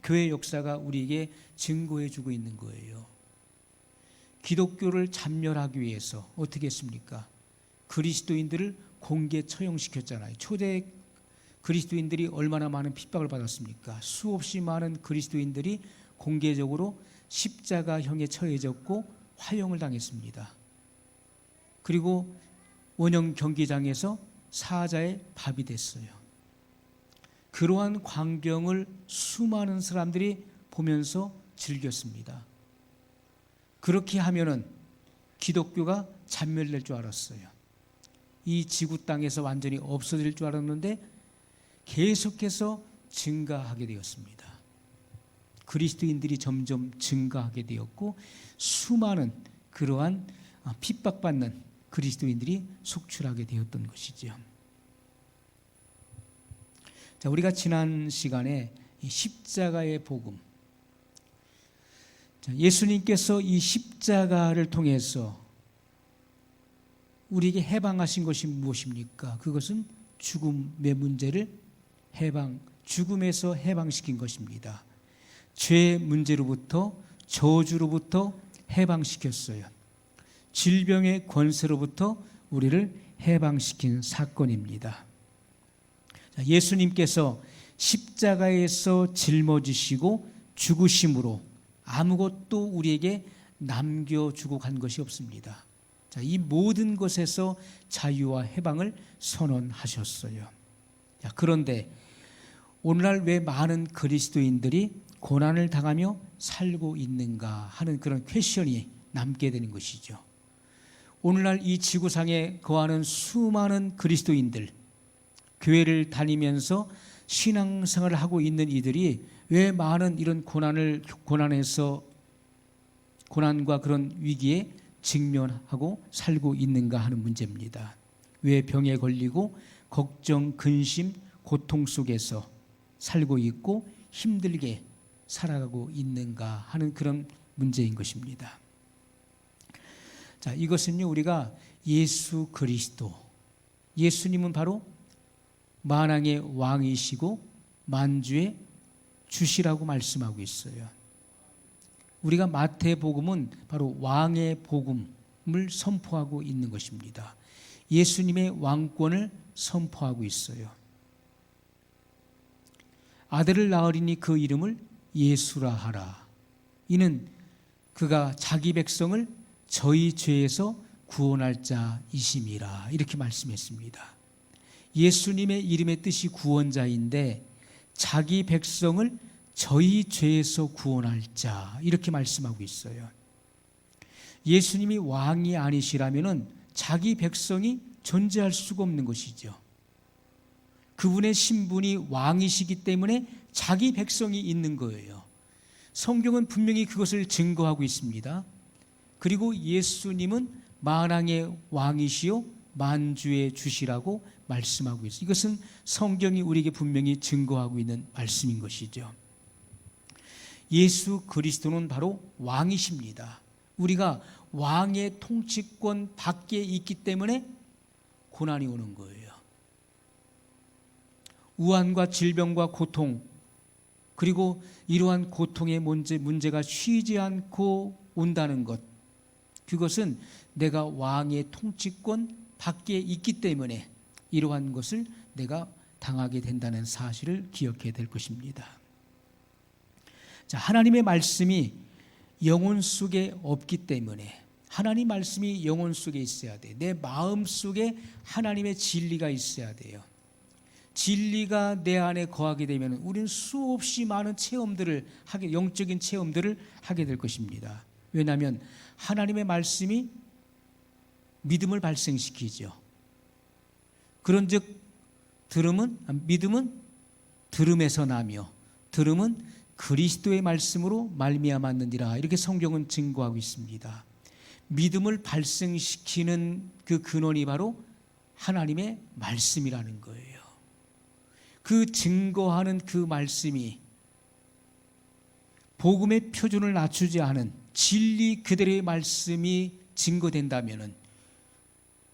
교회 역사가 우리에게 증거해 주고 있는 거예요. 기독교를 잔멸하기 위해서 어떻게 했습니까? 그리스도인들을 공개 처형시켰잖아요. 초대 그리스도인들이 얼마나 많은 핍박을 받았습니까? 수없이 많은 그리스도인들이 공개적으로 십자가형에 처해졌고 화형을 당했습니다. 그리고 원형 경기장에서 사자의 밥이 됐어요. 그러한 광경을 수많은 사람들이 보면서 즐겼습니다. 그렇게 하면은 기독교가 잔멸될 줄 알았어요. 이 지구 땅에서 완전히 없어질 줄 알았는데 계속해서 증가하게 되었습니다. 그리스도인들이 점점 증가하게 되었고 수많은 그러한 핍박받는 그리스도인들이 속출하게 되었던 것이죠. 자, 우리가 지난 시간에 이 십자가의 복음, 예수님께서 이 십자가를 통해서 우리에게 해방하신 것이 무엇입니까? 그것은 죽음의 문제를 죽음에서 해방시킨 것입니다. 죄의 문제로부터 저주로부터 해방시켰어요. 질병의 권세로부터 우리를 해방시킨 사건입니다. 예수님께서 십자가에서 짊어지시고 죽으심으로 아무것도 우리에게 남겨주고 간 것이 없습니다. 이 모든 것에서 자유와 해방을 선언하셨어요. 그런데 오늘날 왜 많은 그리스도인들이 고난을 당하며 살고 있는가 하는 그런 퀘션이 남게 되는 것이죠. 오늘날 이 지구상에 거하는 수많은 그리스도인들, 교회를 다니면서 신앙생활을 하고 있는 이들이 왜 많은 이런 고난과 그런 위기에 직면하고 살고 있는가 하는 문제입니다. 왜 병에 걸리고 걱정, 근심, 고통 속에서 살고 있고 힘들게 살아가고 있는가 하는 그런 문제인 것입니다. 자, 이것은요, 우리가 예수 그리스도, 예수님은 바로 만왕의 왕이시고 만주의 주시라고 말씀하고 있어요. 우리가 마태복음은 바로 왕의 복음을 선포하고 있는 것입니다. 예수님의 왕권을 선포하고 있어요. 아들을 낳으리니 그 이름을 예수라 하라. 이는 그가 자기 백성을 저희 죄에서 구원할 자이심이라. 이렇게 말씀했습니다. 예수님의 이름의 뜻이 구원자인데 자기 백성을 저희 죄에서 구원할 자, 이렇게 말씀하고 있어요. 예수님이 왕이 아니시라면은 자기 백성이 존재할 수가 없는 것이죠. 그분의 신분이 왕이시기 때문에 자기 백성이 있는 거예요. 성경은 분명히 그것을 증거하고 있습니다. 그리고 예수님은 만왕의 왕이시요 만주의 주시라고 말씀하고 있어요. 이것은 성경이 우리에게 분명히 증거하고 있는 말씀인 것이죠. 예수 그리스도는 바로 왕이십니다. 우리가 왕의 통치권 밖에 있기 때문에 고난이 오는 거예요. 우환과 질병과 고통, 그리고 이러한 고통의 문제가 쉬지 않고 온다는 것, 그것은 내가 왕의 통치권 밖에 있기 때문에 이러한 것을 내가 당하게 된다는 사실을 기억해야 될 것입니다. 자, 하나님의 말씀이 영혼 속에 없기 때문에, 하나님 말씀이 영혼 속에 있어야 돼. 내 마음 속에 하나님의 진리가 있어야 돼요. 진리가 내 안에 거하게 되면 우리는 수없이 많은 영적인 체험들을 하게 될 것입니다. 왜냐하면 하나님의 말씀이 믿음을 발생시키죠. 그런즉 믿음은 들음에서 나며 들음은 그리스도의 말씀으로 말미암았느니라. 이렇게 성경은 증거하고 있습니다. 믿음을 발생시키는 그 근원이 바로 하나님의 말씀이라는 거예요. 그 증거하는 그 말씀이 복음의 표준을 낮추지 않은 진리 그대로의 말씀이 증거된다면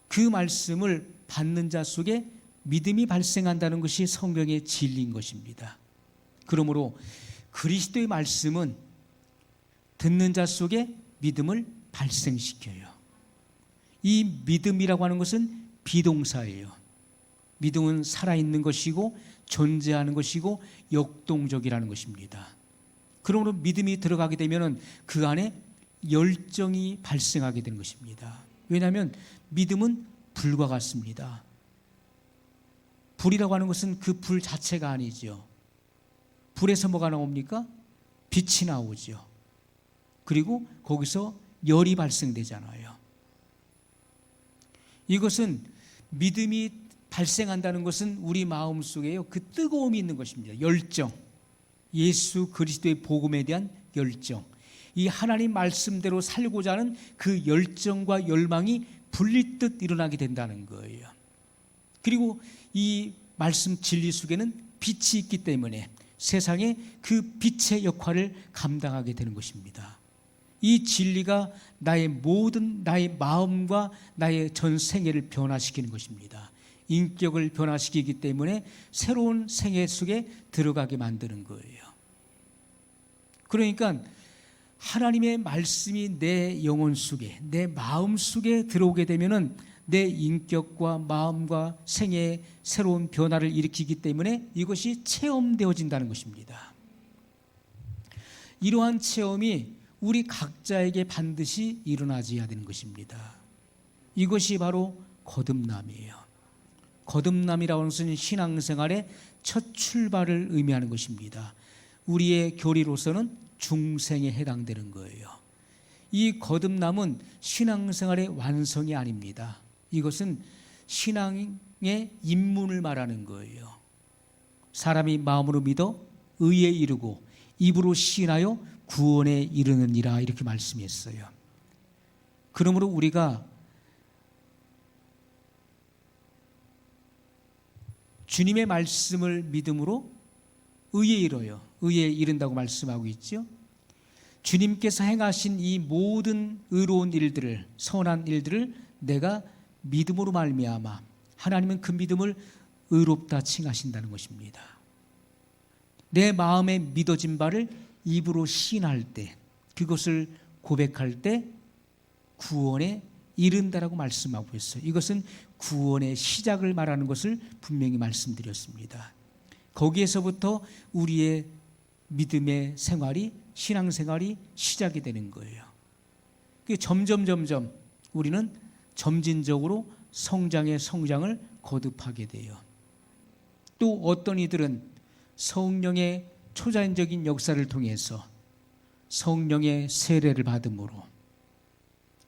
그 말씀을 받는 자 속에 믿음이 발생한다는 것이 성경의 진리인 것입니다. 그러므로 그리스도의 말씀은 듣는 자 속에 믿음을 발생시켜요. 이 믿음이라고 하는 것은 비동사예요. 믿음은 살아있는 것이고 존재하는 것이고 역동적이라는 것입니다. 그러므로 믿음이 들어가게 되면 그 안에 열정이 발생하게 되는 것입니다. 왜냐하면 믿음은 불과 같습니다. 불이라고 하는 것은 그 불 자체가 아니죠. 불에서 뭐가 나옵니까? 빛이 나오죠. 그리고 거기서 열이 발생되잖아요. 이것은 믿음이 발생한다는 것은 우리 마음속에요, 그 뜨거움이 있는 것입니다. 열정, 예수 그리스도의 복음에 대한 열정, 이 하나님 말씀대로 살고자 하는 그 열정과 열망이 불릴듯 일어나게 된다는 거예요. 그리고 이 말씀 진리 속에는 빛이 있기 때문에 세상에 그 빛의 역할을 감당하게 되는 것입니다. 이 진리가 나의 마음과 나의 전 생애를 변화시키는 것입니다. 인격을 변화시키기 때문에 새로운 생애 속에 들어가게 만드는 거예요. 그러니까 하나님의 말씀이 내 영혼 속에, 내 마음 속에 들어오게 되면은 내 인격과 마음과 생애에 새로운 변화를 일으키기 때문에 이것이 체험되어진다는 것입니다. 이러한 체험이 우리 각자에게 반드시 일어나줘야 되는 것입니다. 이것이 바로 거듭남이에요. 거듭남이라고 하는 것은 신앙생활의 첫 출발을 의미하는 것입니다. 우리의 교리로서는 중생에 해당되는 거예요. 이 거듭남은 신앙생활의 완성이 아닙니다. 이것은 신앙의 입문을 말하는 거예요. 사람이 마음으로 믿어 의에 이르고 입으로 시인하여 구원에 이르느니라, 이렇게 말씀했어요. 그러므로 우리가 주님의 말씀을 믿음으로 의에 이뤄요. 의에 이른다고 말씀하고 있죠. 주님께서 행하신 이 모든 의로운 일들을, 선한 일들을 내가 믿음으로 말미암아 하나님은 그 믿음을 의롭다 칭하신다는 것입니다. 내 마음에 믿어진 바를 입으로 시인할 때, 그것을 고백할 때 구원에 이른다라고 말씀하고 있어요. 이것은 구원의 시작을 말하는 것을 분명히 말씀드렸습니다. 거기에서부터 우리의 믿음의 생활이, 신앙생활이 시작이 되는 거예요. 점점 우리는 점진적으로 성장을 거듭하게 돼요. 또 어떤 이들은 성령의 초자연적인 역사를 통해서 성령의 세례를 받음으로,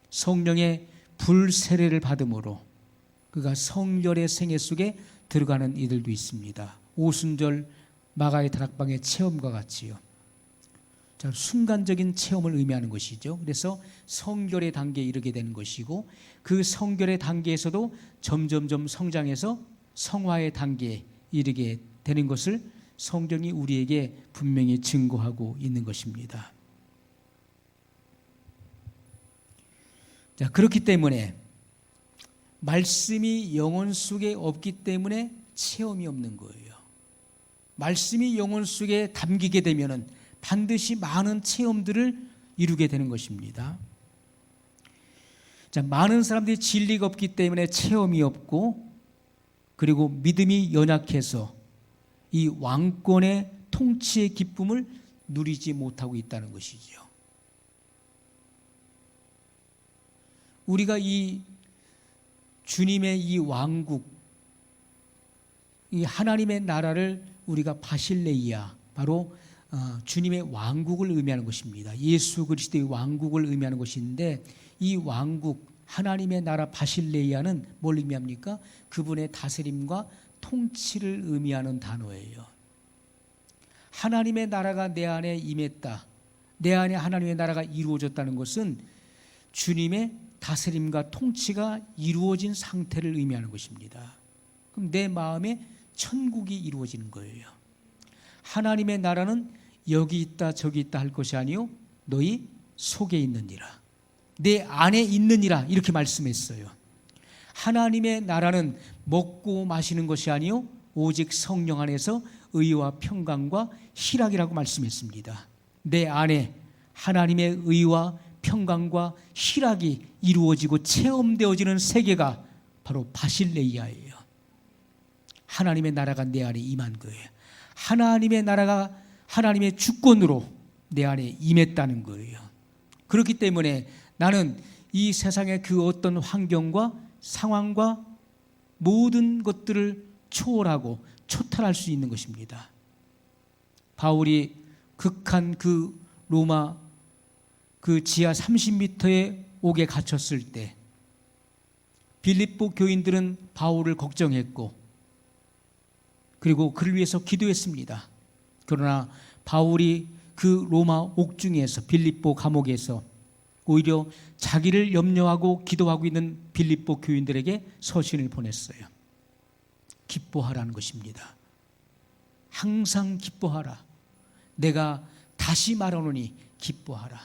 성령의 불세례를 받음으로 그가 성결의 생애 속에 들어가는 이들도 있습니다. 오순절 마가의 다락방의 체험과 같이요. 자, 순간적인 체험을 의미하는 것이죠. 그래서 성결의 단계에 이르게 되는 것이고, 그 성결의 단계에서도 점점 성장해서 성화의 단계에 이르게 되는 것을 성경이 우리에게 분명히 증거하고 있는 것입니다. 자, 그렇기 때문에 말씀이 영혼 속에 없기 때문에 체험이 없는 거예요. 말씀이 영혼 속에 담기게 되면은 반드시 많은 체험들을 이루게 되는 것입니다. 자, 많은 사람들이 진리가 없기 때문에 체험이 없고, 그리고 믿음이 연약해서 이 왕권의 통치의 기쁨을 누리지 못하고 있다는 것이죠. 우리가 이 주님의 이 왕국, 이 하나님의 나라를 우리가 바실레이아, 바로 주님의 왕국을 의미하는 것입니다. 예수 그리스도의 왕국을 의미하는 것인데, 이 왕국, 하나님의 나라 바실레이아는 뭘 의미합니까? 그분의 다스림과 통치를 의미하는 단어예요. 하나님의 나라가 내 안에 임했다, 내 안에 하나님의 나라가 이루어졌다는 것은 주님의 다스림과 통치가 이루어진 상태를 의미하는 것입니다. 그럼 내 마음에 천국이 이루어지는 거예요. 하나님의 나라는 여기 있다 저기 있다 할 것이 아니요 너희 속에 있느니라, 내 안에 있느니라, 이렇게 말씀했어요. 하나님의 나라는 먹고 마시는 것이 아니요 오직 성령 안에서 의와 평강과 희락이라고 말씀했습니다. 내 안에 하나님의 의와 평강과 희락이 이루어지고 체험되어지는 세계가 바로 바실레이아예요. 하나님의 나라가 내 안에 임한 거예요. 하나님의 나라가 하나님의 주권으로 내 안에 임했다는 거예요. 그렇기 때문에 나는 이 세상의 그 어떤 환경과 상황과 모든 것들을 초월하고 초탈할 수 있는 것입니다. 바울이 극한 그 로마 그 지하 30m의 옥에 갇혔을 때 빌립보 교인들은 바울을 걱정했고 그리고 그를 위해서 기도했습니다. 그러나 바울이 그 로마 옥중에서 빌립보 감옥에서 오히려 자기를 염려하고 기도하고 있는 빌립보 교인들에게 서신을 보냈어요. 기뻐하라는 것입니다. 항상 기뻐하라. 내가 다시 말하노니 기뻐하라.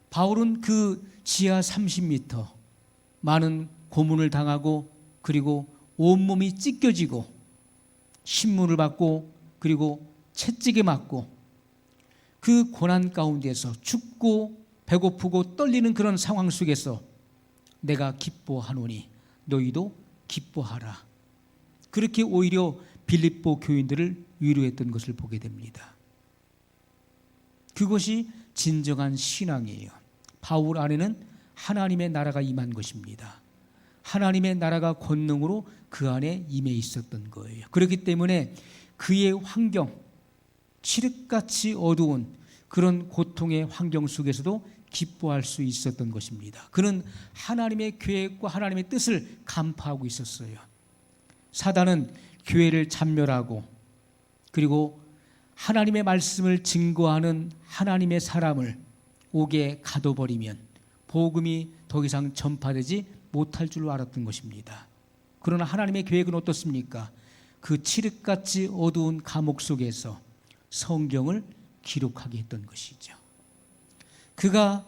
바울은 그 지하 30m 많은 고문을 당하고 그리고 온몸이 찢겨지고 신문을 받고 그리고 채찍에 맞고 그 고난 가운데서 춥고 배고프고 떨리는 그런 상황 속에서 내가 기뻐하노니 너희도 기뻐하라. 그렇게 오히려 빌립보 교인들을 위로했던 것을 보게 됩니다. 그것이 진정한 신앙이에요. 바울 안에는 하나님의 나라가 임한 것입니다. 하나님의 나라가 권능으로 그 안에 임해 있었던 거예요. 그렇기 때문에 그의 환경, 칠흑같이 어두운 그런 고통의 환경 속에서도 기뻐할 수 있었던 것입니다. 그는 하나님의 계획과 하나님의 뜻을 간파하고 있었어요. 사단은 교회를 참멸하고 그리고 하나님의 말씀을 증거하는 하나님의 사람을 옥에 가둬버리면 복음이 더 이상 전파되지 못할 줄 알았던 것입니다. 그러나 하나님의 계획은 어떻습니까? 그 칠흑같이 어두운 감옥 속에서 성경을 기록하게 했던 것이죠. 그가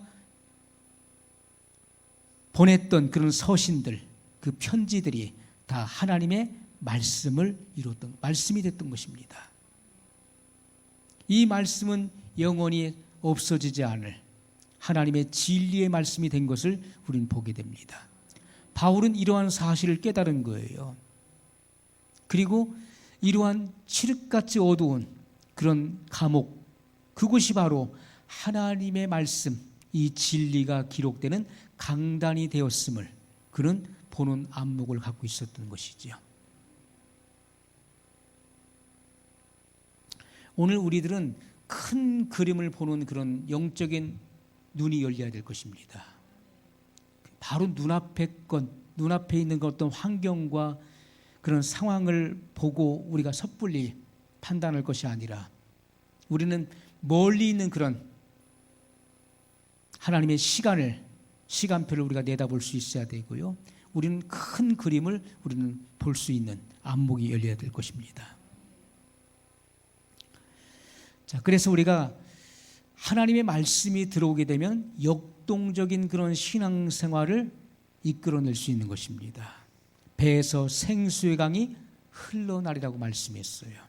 보냈던 그런 서신들, 그 편지들이 다 하나님의 말씀을 이뤘던, 말씀이 됐던 것입니다. 이 말씀은 영원히 없어지지 않을 하나님의 진리의 말씀이 된 것을 우리는 보게 됩니다. 바울은 이러한 사실을 깨달은 거예요. 그리고 이러한 칠흑같이 어두운 그런 감옥, 그곳이 바로 하나님의 말씀, 이 진리가 기록되는 강단이 되었음을 그는 보는 안목을 갖고 있었던 것이지요. 오늘 우리들은 큰 그림을 보는 그런 영적인 눈이 열려야 될 것입니다. 바로 눈앞에 있는 어떤 환경과 그런 상황을 보고 우리가 섣불리 판단할 것이 아니라 우리는 멀리 있는 그런 하나님의 시간표를 우리가 내다볼 수 있어야 되고요. 우리는 큰 그림을 우리는 볼 수 있는 안목이 열려야 될 것입니다. 자, 그래서 우리가 하나님의 말씀이 들어오게 되면 역동적인 그런 신앙생활을 이끌어낼 수 있는 것입니다. 배에서 생수의 강이 흘러나리라고 말씀했어요.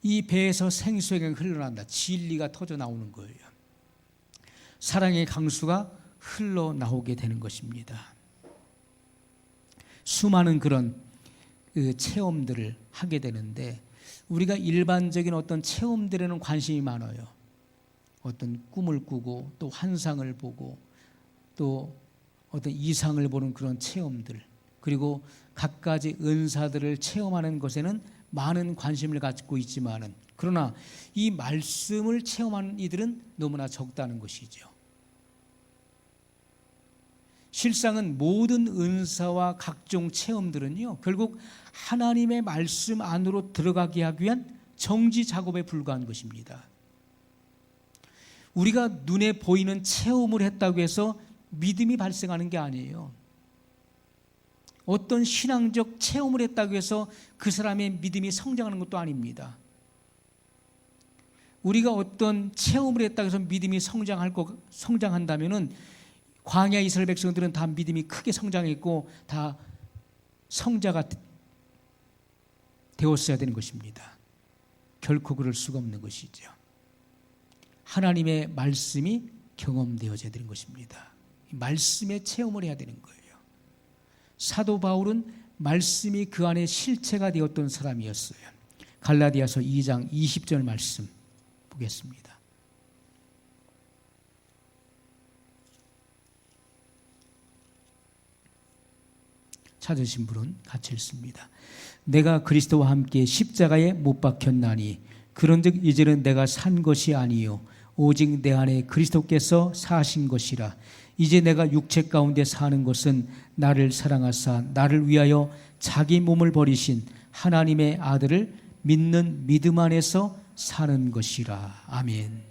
이 배에서 생수의 강이 흘러난다. 진리가 터져 나오는 거예요. 사랑의 강수가 흘러나오게 되는 것입니다. 수많은 그런 체험들을 하게 되는데 우리가 일반적인 어떤 체험들에는 관심이 많아요. 어떤 꿈을 꾸고 또 환상을 보고 또 어떤 이상을 보는 그런 체험들, 그리고 갖가지 은사들을 체험하는 것에는 많은 관심을 갖고 있지만은 그러나 이 말씀을 체험하는 이들은 너무나 적다는 것이죠. 실상은 모든 은사와 각종 체험들은요, 결국 하나님의 말씀 안으로 들어가게 하기 위한 정지 작업에 불과한 것입니다. 우리가 눈에 보이는 체험을 했다고 해서 믿음이 발생하는 게 아니에요. 어떤 신앙적 체험을 했다고 해서 그 사람의 믿음이 성장하는 것도 아닙니다. 우리가 어떤 체험을 했다고 해서 믿음이 성장한다면은 광야 이스라엘 백성들은 다 믿음이 크게 성장했고 다 성자가 되었어야 되는 것입니다. 결코 그럴 수가 없는 것이죠. 하나님의 말씀이 경험되어져야 되는 것입니다. 말씀에 체험을 해야 되는 거예요. 사도 바울은 말씀이 그 안에 실체가 되었던 사람이었어요. 갈라디아서 2장 20절 말씀 보겠습니다. 찾으신 분은 같이 읽습니다. 내가 그리스도와 함께 십자가에 못 박혔나니 그런즉 이제는 내가 산 것이 아니요 오직 내 안에 그리스도께서 사신 것이라. 이제 내가 육체 가운데 사는 것은 나를 사랑하사 나를 위하여 자기 몸을 버리신 하나님의 아들을 믿는 믿음 안에서 사는 것이라. 아멘.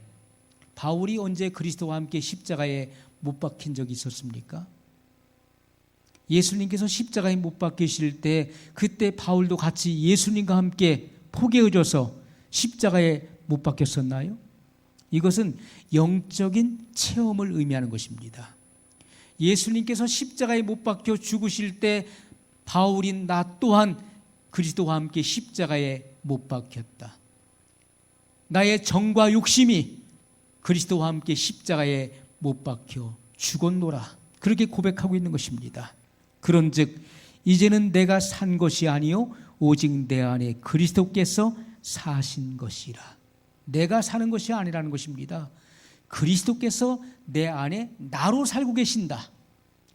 바울이 언제 그리스도와 함께 십자가에 못 박힌 적이 있었습니까? 예수님께서 십자가에 못 박히실 때 그때 바울도 같이 예수님과 함께 포개어져서 십자가에 못 박혔었나요? 이것은 영적인 체험을 의미하는 것입니다. 예수님께서 십자가에 못 박혀 죽으실 때 바울인 나 또한 그리스도와 함께 십자가에 못 박혔다. 나의 정과 욕심이 그리스도와 함께 십자가에 못 박혀 죽었노라. 그렇게 고백하고 있는 것입니다. 그런즉 이제는 내가 산 것이 아니요 오직 내 안에 그리스도께서 사신 것이라. 내가 사는 것이 아니라는 것입니다. 그리스도께서 내 안에 나로 살고 계신다.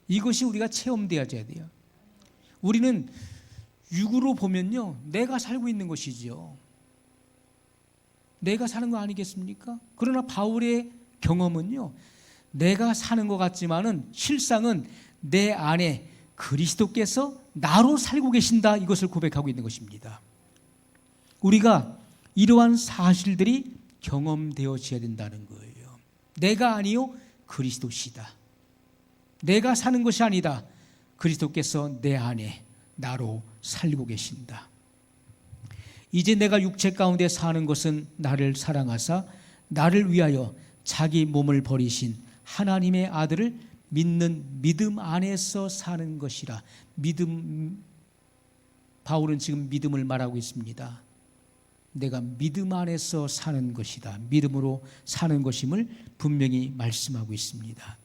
이것이 우리가 체험되어져야 돼요. 우리는 육으로 보면요, 내가 살고 있는 것이죠. 내가 사는 거 아니겠습니까? 그러나 바울의 경험은요, 내가 사는 것 같지만은 실상은 내 안에 그리스도께서 나로 살고 계신다. 이것을 고백하고 있는 것입니다. 우리가 이러한 사실들이 경험되어져야 된다는 거예요. 내가 아니요 그리스도시다. 내가 사는 것이 아니다. 그리스도께서 내 안에 나로 살고 계신다. 이제 내가 육체 가운데 사는 것은 나를 사랑하사 나를 위하여 자기 몸을 버리신 하나님의 아들을 믿는 믿음 안에서 사는 것이라. 믿음, 바울은 지금 믿음을 말하고 있습니다. 내가 믿음 안에서 사는 것이다. 믿음으로 사는 것임을 분명히 말씀하고 있습니다.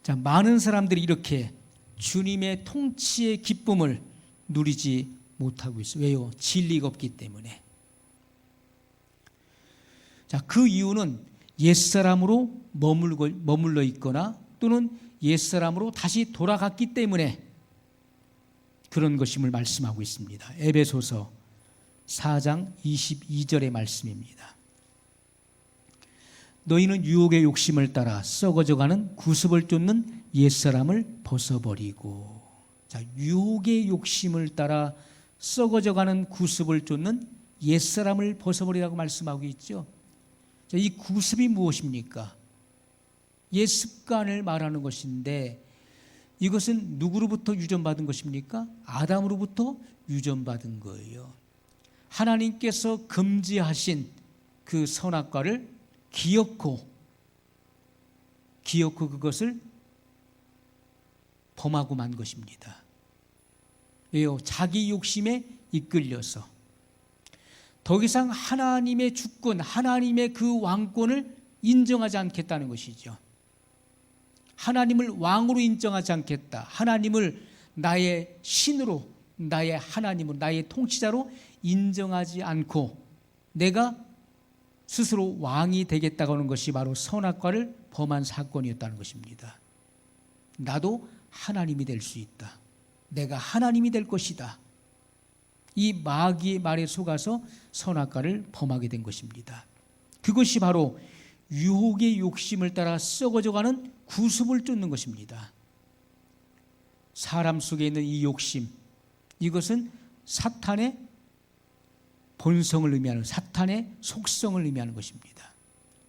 자, 많은 사람들이 이렇게 주님의 통치의 기쁨을 누리지 못하고 있어요. 왜요? 진리가 없기 때문에. 자, 그 이유는 옛사람으로 머물러 있거나 또는 옛사람으로 다시 돌아갔기 때문에 그런 것임을 말씀하고 있습니다. 에베소서 4장 22절의 말씀입니다. 너희는 유혹의 욕심을 따라 썩어져가는 구습을 쫓는 옛사람을 벗어버리고. 자, 유혹의 욕심을 따라 썩어져가는 구습을 쫓는 옛사람을 벗어버리라고 말씀하고 있죠. 자, 이 구습이 무엇입니까? 옛 습관을 말하는 것인데 이것은 누구로부터 유전받은 것입니까? 아담으로부터 유전받은 거예요. 하나님께서 금지하신 그 선악과를 기어코 그것을 범하고 만 것입니다. 왜요? 자기 욕심에 이끌려서 더 이상 하나님의 주권, 하나님의 그 왕권을 인정하지 않겠다는 것이죠. 하나님을 왕으로 인정하지 않겠다. 하나님을 나의 신으로, 나의 하나님으로, 나의 통치자로 인정하지 않고 내가 스스로 왕이 되겠다고 하는 것이 바로 선악과를 범한 사건이었다는 것입니다. 나도 하나님이 될 수 있다. 내가 하나님이 될 것이다. 이 마귀의 말에 속아서 선악과를 범하게 된 것입니다. 그것이 바로 유혹의 욕심을 따라 썩어져가는 구습을 쫓는 것입니다. 사람 속에 있는 이 욕심, 이것은 사탄의 본성을 의미하는, 사탄의 속성을 의미하는 것입니다.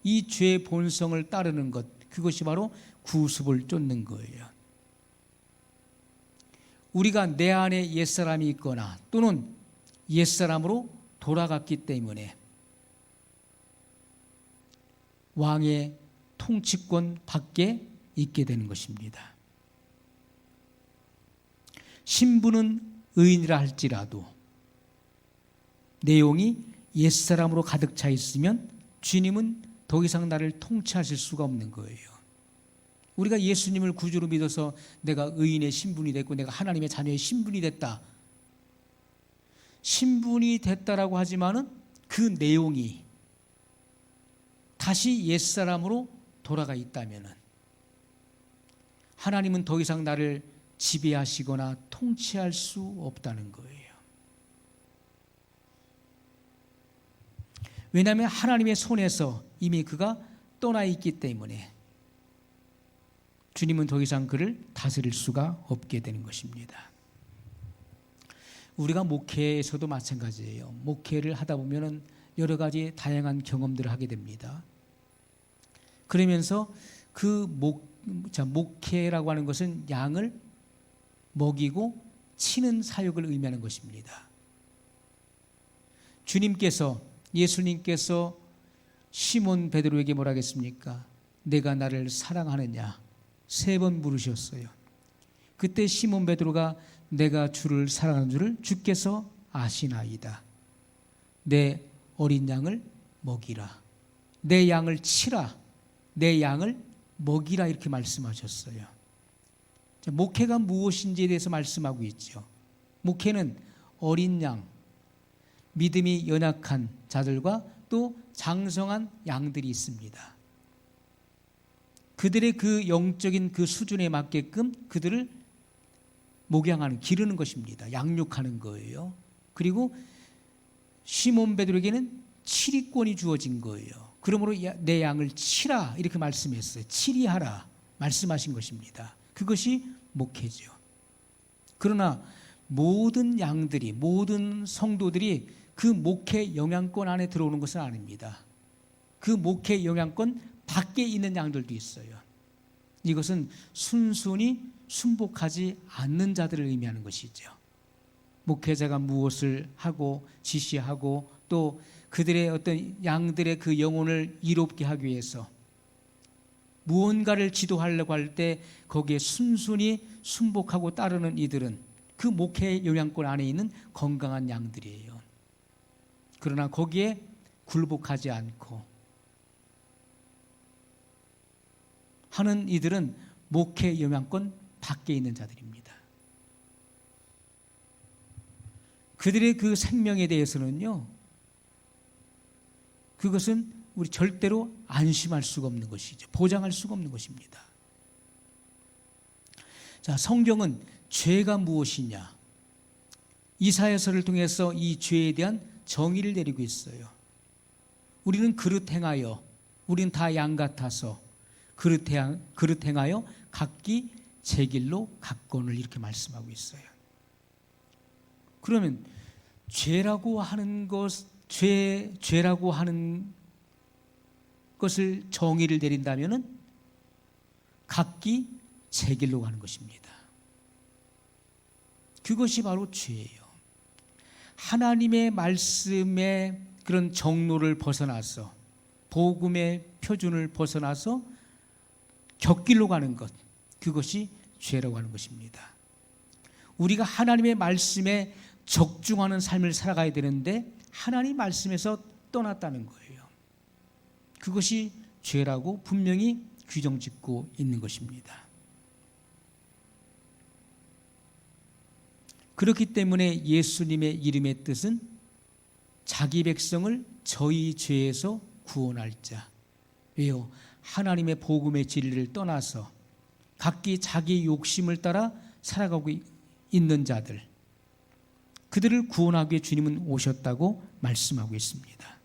이 죄의 본성을 따르는 것, 그것이 바로 구습을 쫓는 거예요. 우리가 내 안에 옛사람이 있거나 또는 옛사람으로 돌아갔기 때문에 왕의 통치권 밖에 있게 되는 것입니다. 신부는 의인이라 할지라도 내용이 옛사람으로 가득 차 있으면 주님은 더 이상 나를 통치하실 수가 없는 거예요. 우리가 예수님을 구주로 믿어서 내가 의인의 신분이 됐고 내가 하나님의 자녀의 신분이 됐다. 신분이 됐다라고 하지만은 그 내용이 다시 옛사람으로 돌아가 있다면은 하나님은 더 이상 나를 지배하시거나 통치할 수 없다는 거예요. 왜냐하면 하나님의 손에서 이미 그가 떠나 있기 때문에 주님은 더 이상 그를 다스릴 수가 없게 되는 것입니다. 우리가 목회에서도 마찬가지예요. 목회를 하다 보면 여러 가지 다양한 경험들을 하게 됩니다. 그러면서 그 목회라고 하는 것은 양을 먹이고 치는 사역을 의미하는 것입니다. 예수님께서 시몬 베드로에게 뭐라 하겠습니까? 내가 나를 사랑하느냐? 3번 물으셨어요. 그때 시몬 베드로가 내가 주를 사랑하는 줄을 주께서 아시나이다. 내 어린 양을 먹이라. 내 양을 치라. 내 양을 먹이라 이렇게 말씀하셨어요. 목회가 무엇인지에 대해서 말씀하고 있죠. 목회는 어린 양, 믿음이 연약한 자들과 또 장성한 양들이 있습니다. 그들의 그 영적인 그 수준에 맞게끔 그들을 목양하는, 기르는 것입니다. 양육하는 거예요. 그리고 시몬 베드로에게는 치리권이 주어진 거예요. 그러므로 내 양을 치라 이렇게 말씀했어요. 치리하라 말씀하신 것입니다. 그것이 목회죠. 그러나 모든 양들이, 모든 성도들이 그 목회 영향권 안에 들어오는 것은 아닙니다. 그 목회 영향권 밖에 있는 양들도 있어요. 이것은 순순히 순복하지 않는 자들을 의미하는 것이죠. 목회자가 무엇을 하고 지시하고 또 그들의 어떤 양들의 그 영혼을 이롭게 하기 위해서 무언가를 지도하려고 할 때 거기에 순순히 순복하고 따르는 이들은 그 목회의 영향권 안에 있는 건강한 양들이에요. 그러나 거기에 굴복하지 않고 하는 이들은 목회 영향권 밖에 있는 자들입니다. 그들의 그 생명에 대해서는요, 그것은 우리 절대로 안심할 수가 없는 것이죠. 보장할 수가 없는 것입니다. 자, 성경은 죄가 무엇이냐? 이사야서를 통해서 이 죄에 대한 정의를 내리고 있어요. 우리는 그릇 행하여, 우리는 다 양 같아서 그릇 행하여 각기 제 길로 갔거늘 이렇게 말씀하고 있어요. 그러면 죄라고 하는 것을 정의를 내린다면은 각기 제 길로 가는 것입니다. 그것이 바로 죄예요. 하나님의 말씀의 그런 정로를 벗어나서 복음의 표준을 벗어나서 곁길로 가는 것, 그것이 죄라고 하는 것입니다. 우리가 하나님의 말씀에 적중하는 삶을 살아가야 되는데 하나님 말씀에서 떠났다는 거예요. 그것이 죄라고 분명히 규정짓고 있는 것입니다. 그렇기 때문에 예수님의 이름의 뜻은 자기 백성을 저희 죄에서 구원할 자. 왜요? 하나님의 복음의 진리를 떠나서 각기 자기 욕심을 따라 살아가고 있는 자들, 그들을 구원하기 위해 주님은 오셨다고 말씀하고 있습니다.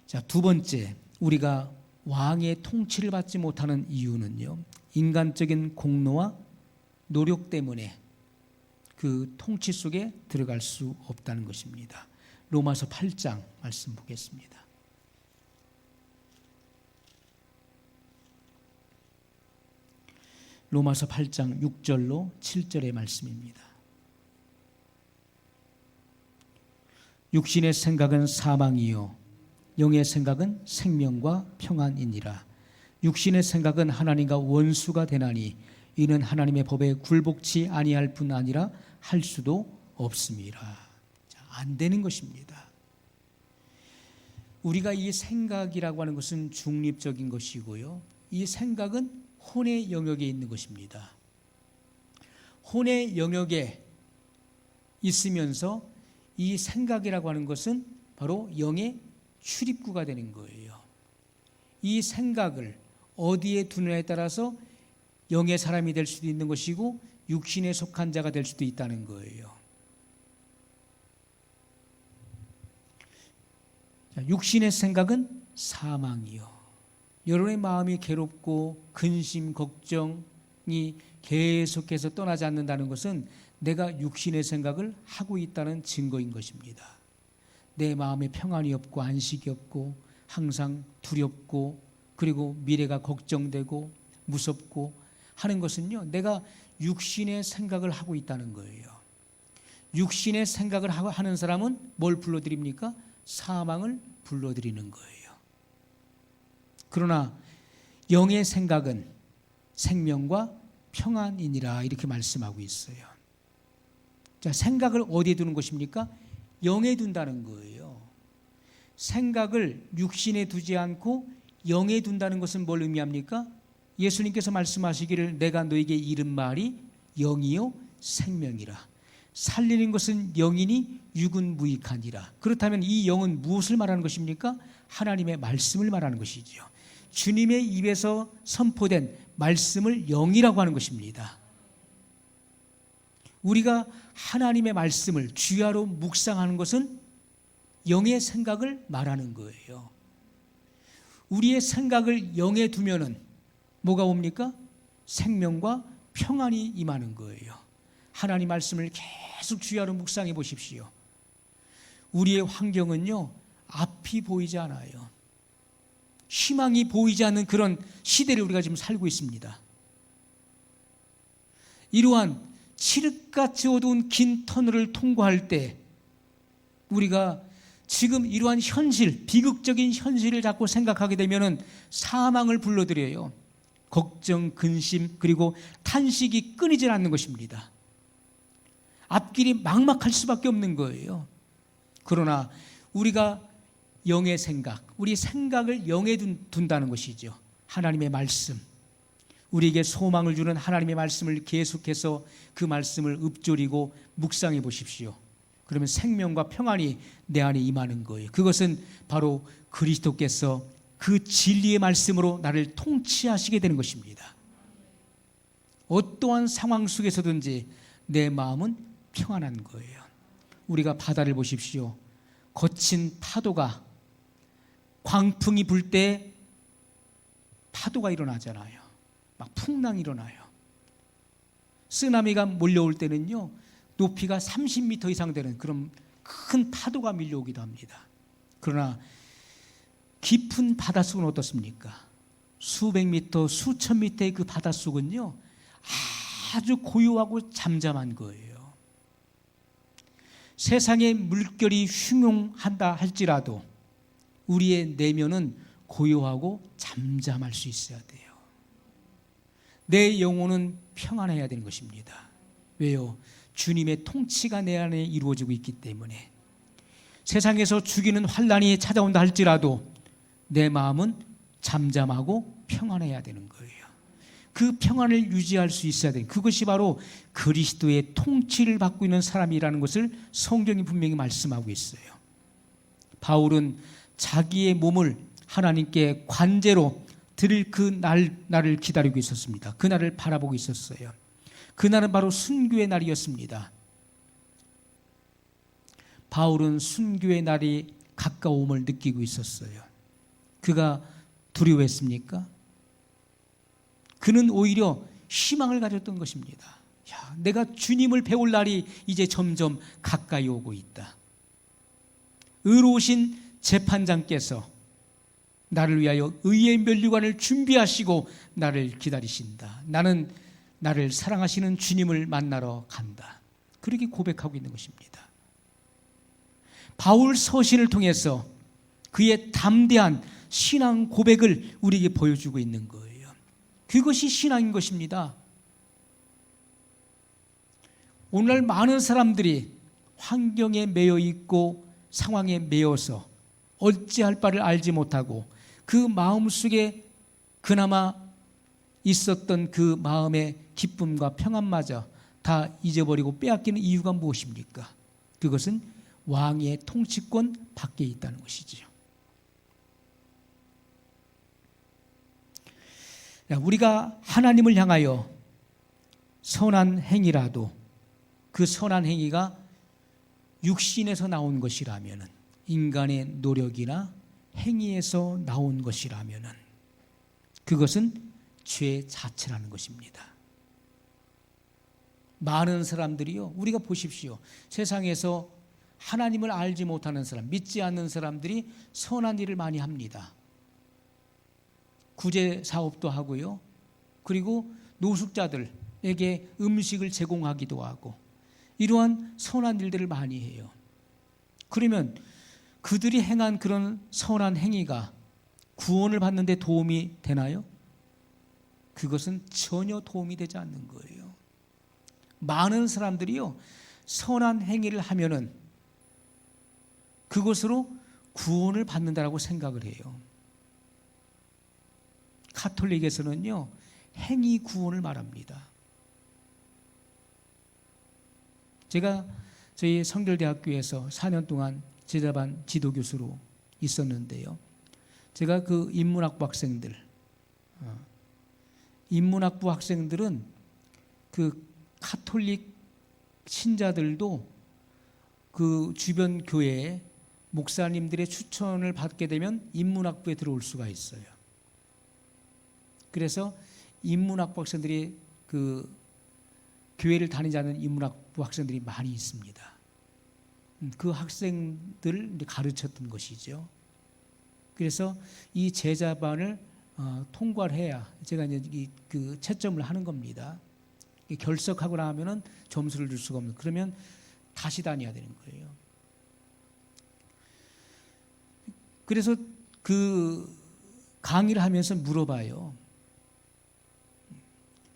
자, 두 번째, 우리가 왕의 통치를 받지 못하는 이유는요, 인간적인 공로와 노력 때문에 그 통치 속에 들어갈 수 없다는 것입니다. 로마서 8장 말씀 보겠습니다. 로마서 8장 6절로 7절의 말씀입니다. 육신의 생각은 사망이요 영의 생각은 생명과 평안이니라. 육신의 생각은 하나님과 원수가 되나니 이는 하나님의 법에 굴복치 아니할 뿐 아니라 할 수도 없습니다. 안 되는 것입니다. 우리가 이 생각이라고 하는 것은 중립적인 것이고요. 이 생각은 혼의 영역에 있는 것입니다. 혼의 영역에 있으면서 이 생각이라고 하는 것은 바로 영의 출입구가 되는 거예요. 이 생각을 어디에 두느냐에 따라서 영의 사람이 될 수도 있는 것이고 육신에 속한 자가 될 수도 있다는 거예요. 육신의 생각은 사망이요. 여러분의 마음이 괴롭고 근심, 걱정이 계속해서 떠나지 않는다는 것은 내가 육신의 생각을 하고 있다는 증거인 것입니다. 내 마음에 평안이 없고 안식이 없고 항상 두렵고 그리고 미래가 걱정되고 무섭고 하는 것은요, 내가 육신의 생각을 하고 있다는 거예요. 육신의 생각을 하는 사람은 뭘 불러드립니까? 사망을 불러들이는 거예요. 그러나 영의 생각은 생명과 평안이니라 이렇게 말씀하고 있어요. 자, 생각을 어디에 두는 것입니까? 영에 둔다는 거예요. 생각을 육신에 두지 않고 영에 둔다는 것은 뭘 의미합니까? 예수님께서 말씀하시기를 내가 너에게 이른 말이 영이요 생명이라. 살리는 것은 영이니 육은 무익하니라. 그렇다면 이 영은 무엇을 말하는 것입니까? 하나님의 말씀을 말하는 것이지요. 주님의 입에서 선포된 말씀을 영이라고 하는 것입니다. 우리가 하나님의 말씀을 주야로 묵상하는 것은 영의 생각을 말하는 거예요. 우리의 생각을 영에 두면은 뭐가 옵니까? 생명과 평안이 임하는 거예요. 하나님 말씀을 계속 주야로 묵상해 보십시오. 우리의 환경은요, 앞이 보이지 않아요. 희망이 보이지 않는 그런 시대를 우리가 지금 살고 있습니다. 이러한 칠흑같이 어두운 긴 터널을 통과할 때 우리가 지금 이러한 현실, 비극적인 현실을 자꾸 생각하게 되면은 사망을 불러들여요. 걱정, 근심, 그리고 탄식이 끊이질 않는 것입니다. 앞길이 막막할 수밖에 없는 거예요. 그러나 우리가 영의 생각, 우리 생각을 영에 둔다는 것이죠. 하나님의 말씀, 우리에게 소망을 주는 하나님의 말씀을 계속해서 그 말씀을 읊조리고 묵상해 보십시오. 그러면 생명과 평안이 내 안에 임하는 거예요. 그것은 바로 그리스도께서 그 진리의 말씀으로 나를 통치하시게 되는 것입니다. 어떠한 상황 속에서든지 내 마음은 평안한 거예요. 우리가 바다를 보십시오. 거친 파도가, 광풍이 불 때 파도가 일어나잖아요. 막 풍랑이 일어나요. 쓰나미가 몰려올 때는요, 높이가 30m 이상 되는 그런 큰 파도가 밀려오기도 합니다. 그러나 깊은 바닷속은 어떻습니까? 수백 미터, 수천 미터의 그 바닷속은요, 아주 고요하고 잠잠한 거예요. 세상의 물결이 흉흉한다 할지라도 우리의 내면은 고요하고 잠잠할 수 있어야 돼요. 내 영혼은 평안해야 되는 것입니다. 왜요? 주님의 통치가 내 안에 이루어지고 있기 때문에. 세상에서 죽이는 환난이 찾아온다 할지라도 내 마음은 잠잠하고 평안해야 되는 거예요. 그 평안을 유지할 수 있어야 돼요. 그것이 바로 그리스도의 통치를 받고 있는 사람이라는 것을 성경이 분명히 말씀하고 있어요. 바울은 자기의 몸을 하나님께 관제로 드릴 그 날을 기다리고 있었습니다. 그 날을 바라보고 있었어요. 그날은 바로 순교의 날이었습니다. 바울은 순교의 날이 가까움을 느끼고 있었어요. 그가 두려워했습니까? 그는 오히려 희망을 가졌던 것입니다. 야, 내가 주님을 배울 날이 이제 점점 가까이 오고 있다. 의로우신 재판장께서 나를 위하여 의의 면류관을 준비하시고 나를 기다리신다. 나는 나를 사랑하시는 주님을 만나러 간다. 그렇게 고백하고 있는 것입니다. 바울 서신을 통해서 그의 담대한 신앙 고백을 우리에게 보여주고 있는 거예요. 그것이 신앙인 것입니다. 오늘날 많은 사람들이 환경에 매여 있고 상황에 매여서 어찌할 바를 알지 못하고 그 마음속에 그나마 있었던 그 마음의 기쁨과 평안마저 다 잊어버리고 빼앗기는 이유가 무엇입니까? 그것은 왕의 통치권 밖에 있다는 것이지요. 우리가 하나님을 향하여 선한 행위라도 그 선한 행위가 육신에서 나온 것이라면, 인간의 노력이나 행위에서 나온 것이라면 그것은 죄 자체라는 것입니다. 많은 사람들이요, 우리가 보십시오. 세상에서 하나님을 알지 못하는 사람, 믿지 않는 사람들이 선한 일을 많이 합니다. 구제 사업도 하고요. 그리고 노숙자들에게 음식을 제공하기도 하고 이러한 선한 일들을 많이 해요. 그러면 그들이 행한 그런 선한 행위가 구원을 받는 데 도움이 되나요? 그것은 전혀 도움이 되지 않는 거예요. 많은 사람들이요, 선한 행위를 하면은 그것으로 구원을 받는다라고 생각을 해요. 가톨릭에서는요, 행위 구원을 말합니다. 제가 저희 성결대학교에서 4년 동안 제자반 지도교수로 있었는데요. 제가 그 인문학부 학생들은 그 가톨릭 신자들도 그 주변 교회에 목사님들의 추천을 받게 되면 인문학부에 들어올 수가 있어요. 그래서 인문학부 학생들이 그 교회를 다니지 않는 인문학부 학생들이 많이 있습니다. 그 학생들을 가르쳤던 것이죠. 그래서 이 제자반을 통과를 해야 제가 이제 그 채점을 하는 겁니다. 결석하고 나면은 점수를 줄 수가 없는. 그러면 다시 다녀야 되는 거예요. 그래서 그 강의를 하면서 물어봐요.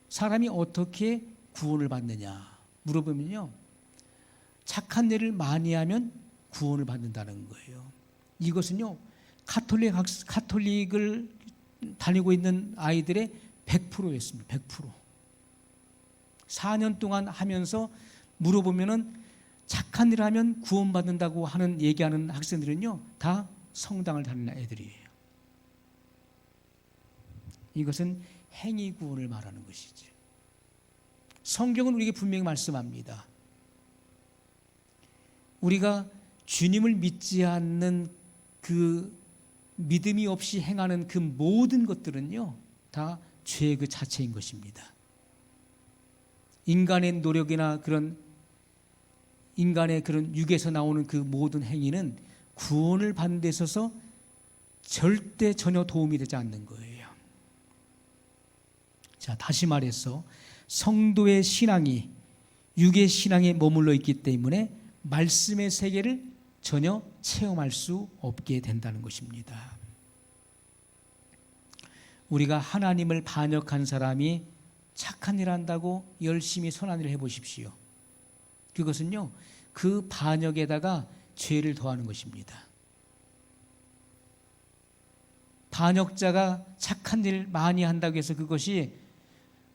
사람이 어떻게 구원을 받느냐 물어보면요, 착한 일을 많이 하면 구원을 받는다는 거예요. 이것은요, 가톨릭을 다니고 있는 아이들의 100%였습니다. 100%. 4년 동안 하면서 물어보면은 착한 일을 하면 구원받는다고 하는 얘기하는 학생들은요, 다 성당을 다니는 애들이에요. 이것은 행위 구원을 말하는 것이지. 성경은 우리에게 분명히 말씀합니다. 우리가 주님을 믿지 않는 그 믿음이 없이 행하는 그 모든 것들은요, 다 죄의 그 자체인 것입니다. 인간의 노력이나 인간의 그런 육에서 나오는 그 모든 행위는 구원을 받는 데 있어서 절대 전혀 도움이 되지 않는 거예요. 자, 다시 말해서 성도의 신앙이 육의 신앙에 머물러 있기 때문에 말씀의 세계를 전혀 체험할 수 없게 된다는 것입니다. 우리가 하나님을 반역한 사람이 착한 일 한다고 열심히 선한 일을 해보십시오. 그것은요, 그 반역에다가 죄를 더하는 것입니다. 반역자가 착한 일 많이 한다고 해서 그것이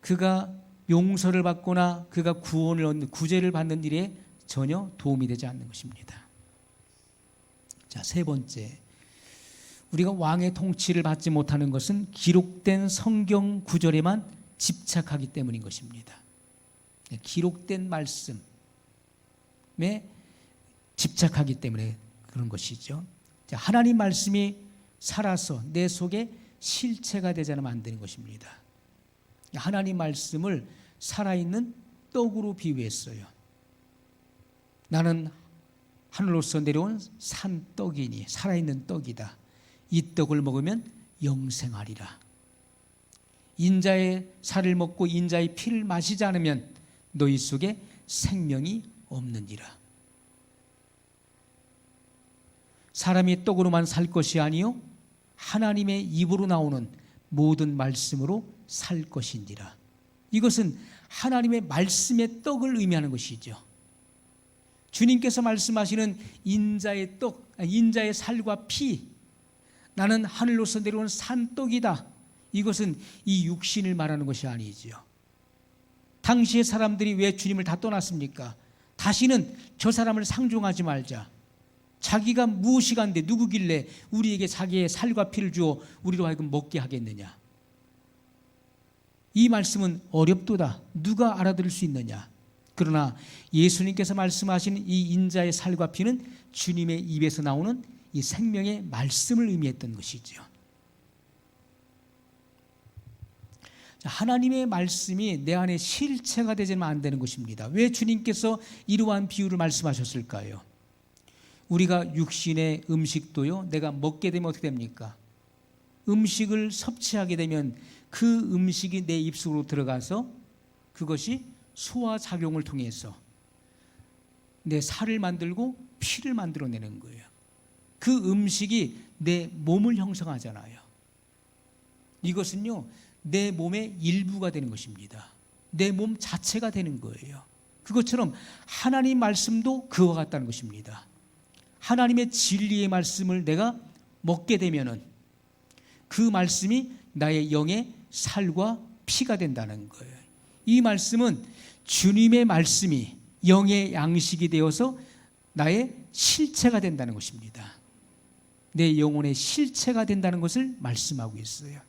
그가 용서를 받거나 그가 구원을 얻는, 구제를 받는 일에 전혀 도움이 되지 않는 것입니다. 자, 세 번째, 우리가 왕의 통치를 받지 못하는 것은 기록된 성경 구절에만 집착하기 때문인 것입니다. 기록된 말씀에 집착하기 때문에 그런 것이죠. 자, 하나님 말씀이 살아서 내 속에 실체가 되지 않으면 안 되는 것입니다. 하나님 말씀을 살아있는 떡으로 비유했어요. 나는 하늘로서 내려온 산떡이니 살아있는 떡이다. 이 떡을 먹으면 영생하리라. 인자의 살을 먹고 인자의 피를 마시지 않으면 너희 속에 생명이 없느니라. 사람이 떡으로만 살 것이 아니요 하나님의 입으로 나오는 모든 말씀으로 살 것이니라. 이것은 하나님의 말씀의 떡을 의미하는 것이죠. 주님께서 말씀하시는 인자의 떡, 인자의 살과 피, 나는 하늘로서 내려온 산떡이다. 이것은 이 육신을 말하는 것이 아니지요. 당시의 사람들이 왜 주님을 다 떠났습니까? 다시는 저 사람을 상종하지 말자. 자기가 무엇이간데 누구길래 우리에게 자기의 살과 피를 주어 우리로 하여금 먹게 하겠느냐. 이 말씀은 어렵도다. 누가 알아들을 수 있느냐. 그러나 예수님께서 말씀하신 이 인자의 살과 피는 주님의 입에서 나오는 이 생명의 말씀을 의미했던 것이죠. 하나님의 말씀이 내 안에 실체가 되지는 안 되는 것입니다. 왜 주님께서 이러한 비유를 말씀하셨을까요? 우리가 육신의 음식도요, 내가 먹게 되면 어떻게 됩니까? 음식을 섭취하게 되면 그 음식이 내 입속으로 들어가서 그것이 소화작용을 통해서 내 살을 만들고 피를 만들어내는 거예요. 그 음식이 내 몸을 형성하잖아요. 이것은요, 내 몸의 일부가 되는 것입니다. 내 몸 자체가 되는 거예요. 그것처럼 하나님 말씀도 그와 같다는 것입니다. 하나님의 진리의 말씀을 내가 먹게 되면은 그 말씀이 나의 영의 살과 피가 된다는 거예요. 이 말씀은 주님의 말씀이 영의 양식이 되어서 나의 실체가 된다는 것입니다. 내 영혼의 실체가 된다는 것을 말씀하고 있어요.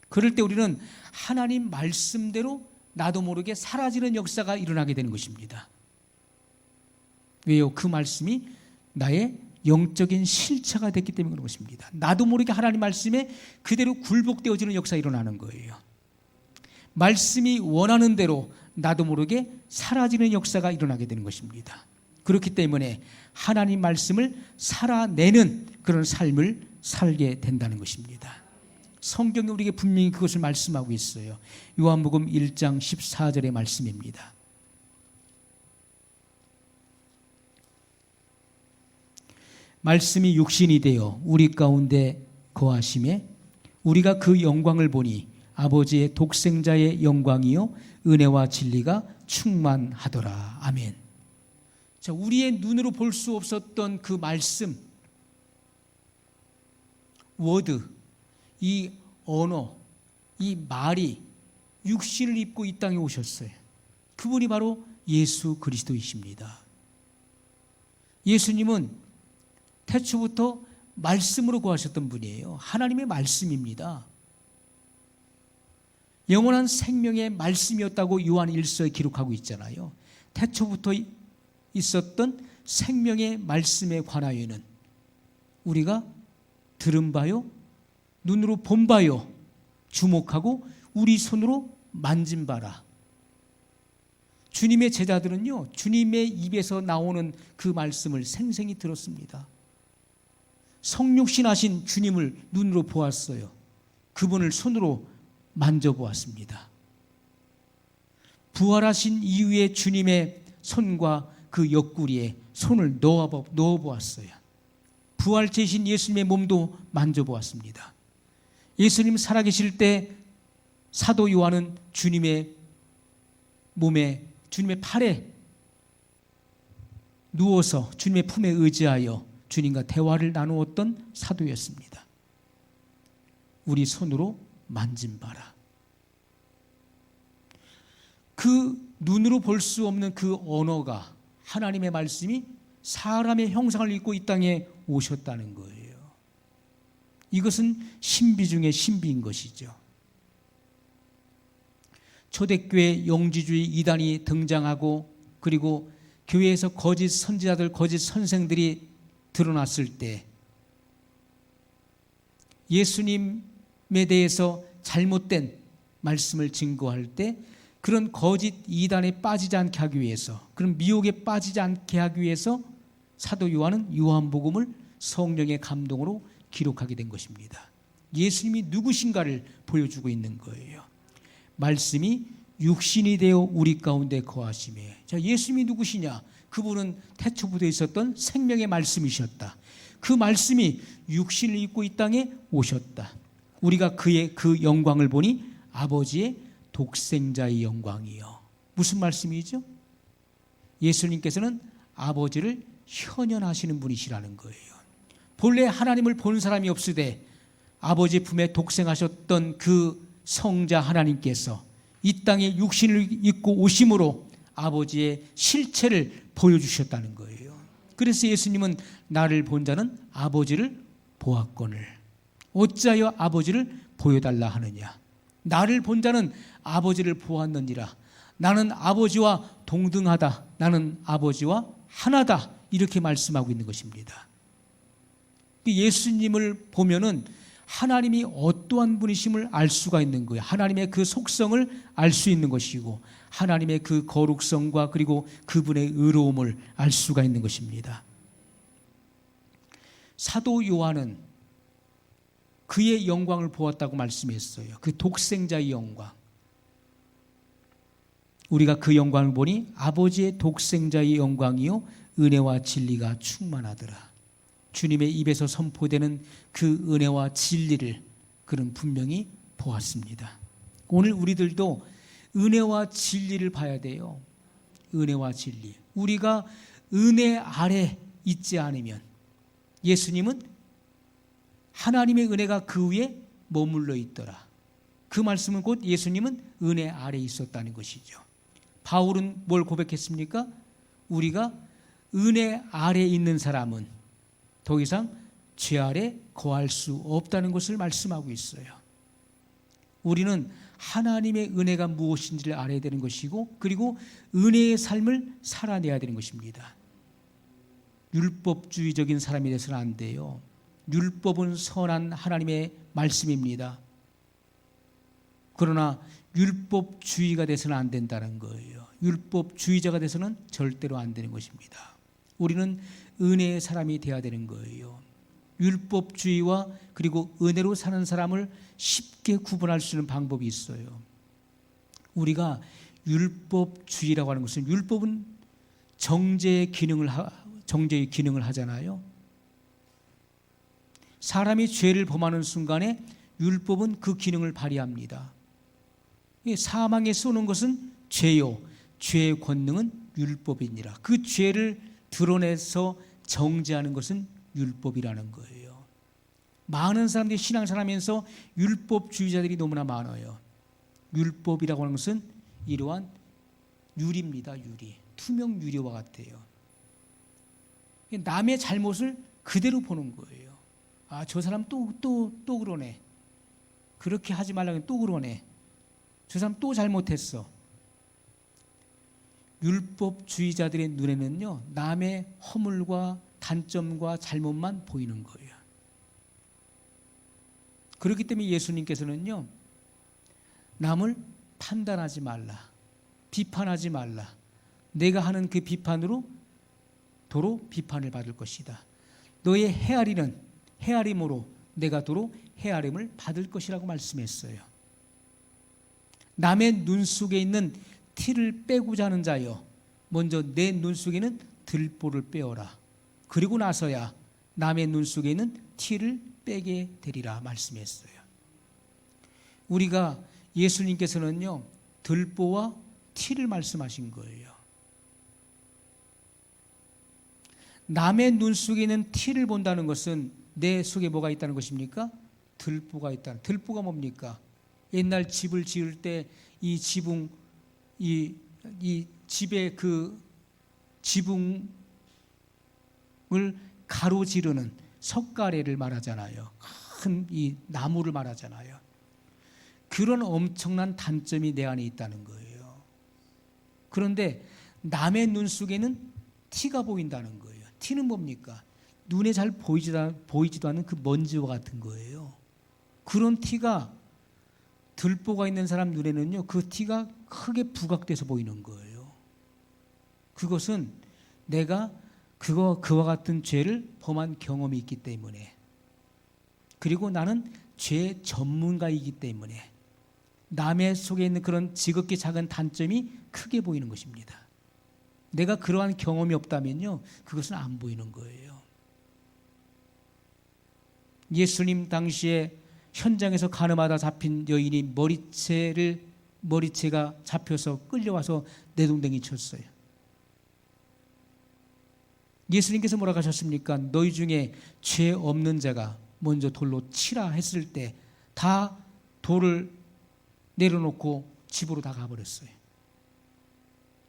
그럴 때 우리는 하나님 말씀대로 나도 모르게 사라지는 역사가 일어나게 되는 것입니다. 왜요? 그 말씀이 나의 영적인 실체가 됐기 때문에 그런 것입니다. 나도 모르게 하나님 말씀에 그대로 굴복되어지는 역사가 일어나는 거예요. 말씀이 원하는 대로 나도 모르게 사라지는 역사가 일어나게 되는 것입니다. 그렇기 때문에 하나님 말씀을 살아내는 그런 삶을 살게 된다는 것입니다. 성경이 우리에게 분명히 그것을 말씀하고 있어요. 요한복음 1장 14절의 말씀입니다. 말씀이 육신이 되어 우리 가운데 거하심에 우리가 그 영광을 보니 아버지의 독생자의 영광이요 은혜와 진리가 충만하더라. 아멘. 자, 우리의 눈으로 볼 수 없었던 그 말씀, 워드, 이 언어, 이 말이 육신을 입고 이 땅에 오셨어요. 그분이 바로 예수 그리스도이십니다. 예수님은 태초부터 말씀으로 구하셨던 분이에요. 하나님의 말씀입니다. 영원한 생명의 말씀이었다고 요한 1서에 기록하고 있잖아요. 태초부터 있었던 생명의 말씀에 관하여는 우리가 들은 바요, 눈으로 본 바요, 주목하고 우리 손으로 만진 바라. 주님의 제자들은요, 주님의 입에서 나오는 그 말씀을 생생히 들었습니다. 성육신 하신 주님을 눈으로 보았어요. 그분을 손으로 만져보았습니다. 부활하신 이후에 주님의 손과 그 옆구리에 손을 넣어보았어요. 부활체이신 예수님의 몸도 만져보았습니다. 예수님 살아계실 때 사도 요한은 주님의 몸에, 주님의 팔에 누워서 주님의 품에 의지하여 주님과 대화를 나누었던 사도였습니다. 우리 손으로 만진 바라. 그 눈으로 볼 수 없는 그 언어가, 하나님의 말씀이 사람의 형상을 입고 이 땅에 오셨다는 거예요. 이것은 신비 중에 신비인 것이죠. 초대교회 영지주의 이단이 등장하고 그리고 교회에서 거짓 선지자들, 거짓 선생들이 드러났을 때 예수님에 대해서 잘못된 말씀을 증거할 때 그런 거짓 이단에 빠지지 않게 하기 위해서, 그런 미혹에 빠지지 않게 하기 위해서 사도 요한은 요한복음을 성령의 감동으로 기록하게 된 것입니다. 예수님이 누구신가를 보여주고 있는 거예요. 말씀이 육신이 되어 우리 가운데 거하심에. 자, 예수님이 누구시냐? 그분은 태초부터 있었던 생명의 말씀이셨다. 그 말씀이 육신을 입고 이 땅에 오셨다. 우리가 그의 그 영광을 보니 아버지의 독생자의 영광이요. 무슨 말씀이죠? 예수님께서는 아버지를 현현하시는 분이시라는 거예요. 본래 하나님을 본 사람이 없으되 아버지 품에 독생하셨던 그 성자 하나님께서 이 땅에 육신을 입고 오심으로 아버지의 실체를 보여주셨다는 거예요. 그래서 예수님은 나를 본 자는 아버지를 보았거늘 어찌하여 아버지를 보여달라 하느냐. 나를 본 자는 아버지를 보았느니라. 나는 아버지와 동등하다. 나는 아버지와 하나다. 이렇게 말씀하고 있는 것입니다. 예수님을 보면은 하나님이 어떠한 분이심을 알 수가 있는 거예요. 하나님의 그 속성을 알 수 있는 것이고 하나님의 그 거룩성과 그리고 그분의 의로움을 알 수가 있는 것입니다. 사도 요한은 그의 영광을 보았다고 말씀했어요. 그 독생자의 영광. 우리가 그 영광을 보니 아버지의 독생자의 영광이요 은혜와 진리가 충만하더라. 주님의 입에서 선포되는 그 은혜와 진리를 그는 분명히 보았습니다. 오늘 우리들도 은혜와 진리를 봐야 돼요. 은혜와 진리. 우리가 은혜 아래 있지 않으면 예수님은 하나님의 은혜가 그 위에 머물러 있더라. 그 말씀은 곧 예수님은 은혜 아래 있었다는 것이죠. 바울은 뭘 고백했습니까? 우리가 은혜 아래 있는 사람은 더 이상 죄 아래 거할 수 없다는 것을 말씀하고 있어요. 우리는 하나님의 은혜가 무엇인지를 알아야 되는 것이고 그리고 은혜의 삶을 살아내야 되는 것입니다. 율법주의적인 사람이 돼서는 안 돼요. 율법은 선한 하나님의 말씀입니다. 그러나 율법주의가 돼서는 안 된다는 거예요. 율법주의자가 돼서는 절대로 안 되는 것입니다. 우리는 은혜의 사람이 되어야 되는 거예요. 율법주의와 그리고 은혜로 사는 사람을 쉽게 구분할 수 있는 방법이 있어요. 우리가 율법주의라고 하는 것은 율법은 정죄의 기능을 하잖아요. 사람이 죄를 범하는 순간에 율법은 그 기능을 발휘합니다. 사망에 쏘는 것은 죄요. 죄의 권능은 율법이니라. 그 죄를 드러내서 정죄하는 것은 율법이라는 거예요. 많은 사람들이 신앙생활하면서 율법주의자들이 너무나 많아요. 율법이라고 하는 것은 이러한 유리입니다. 유리. 투명 유리와 같아요. 남의 잘못을 그대로 보는 거예요. 아, 저 사람 또 그러네. 그렇게 하지 말라고 또 그러네. 저 사람 또 잘못했어. 율법주의자들의 눈에는요, 남의 허물과 단점과 잘못만 보이는 거예요. 그렇기 때문에 예수님께서는요, 남을 판단하지 말라, 비판하지 말라. 내가 하는 그 비판으로 도로 비판을 받을 것이다. 너의 헤아림으로 내가 도로 헤아림을 받을 것이라고 말씀했어요. 남의 눈 속에 있는 티를 빼고자 하는 자여, 먼저 내 눈 속에는 들보를 빼어라. 그리고 나서야 남의 눈 속에 있는 티를 빼게 되리라 말씀했어요. 우리가 예수님께서는요, 들보와 티를 말씀하신 거예요. 남의 눈 속에 있는 티를 본다는 것은 내 속에 뭐가 있다는 것입니까? 들보가 있다. 들보가 뭡니까? 옛날 집을 지을 때 이 지붕, 이 집의 그 지붕을 가로지르는 석가래를 말하잖아요. 큰 이 나무를 말하잖아요. 그런 엄청난 단점이 내 안에 있다는 거예요. 그런데 남의 눈 속에는 티가 보인다는 거예요. 티는 뭡니까? 눈에 잘 보이지도 않는 그 먼지와 같은 거예요. 그런 티가 들보가 있는 사람 눈에는요, 그 티가 크게 부각돼서 보이는 거예요. 그것은 내가 그와 같은 죄를 범한 경험이 있기 때문에, 그리고 나는 죄 전문가이기 때문에 남의 속에 있는 그런 지극히 작은 단점이 크게 보이는 것입니다. 내가 그러한 경험이 없다면요, 그것은 안 보이는 거예요. 예수님 당시에 현장에서 가늠하다 잡힌 여인이 머리채를 머리채가 잡혀서 끌려와서 내동댕이 쳤어요. 예수님께서 뭐라고 하셨습니까? 너희 중에 죄 없는 자가 먼저 돌로 치라 했을 때 다 돌을 내려놓고 집으로 다 가버렸어요.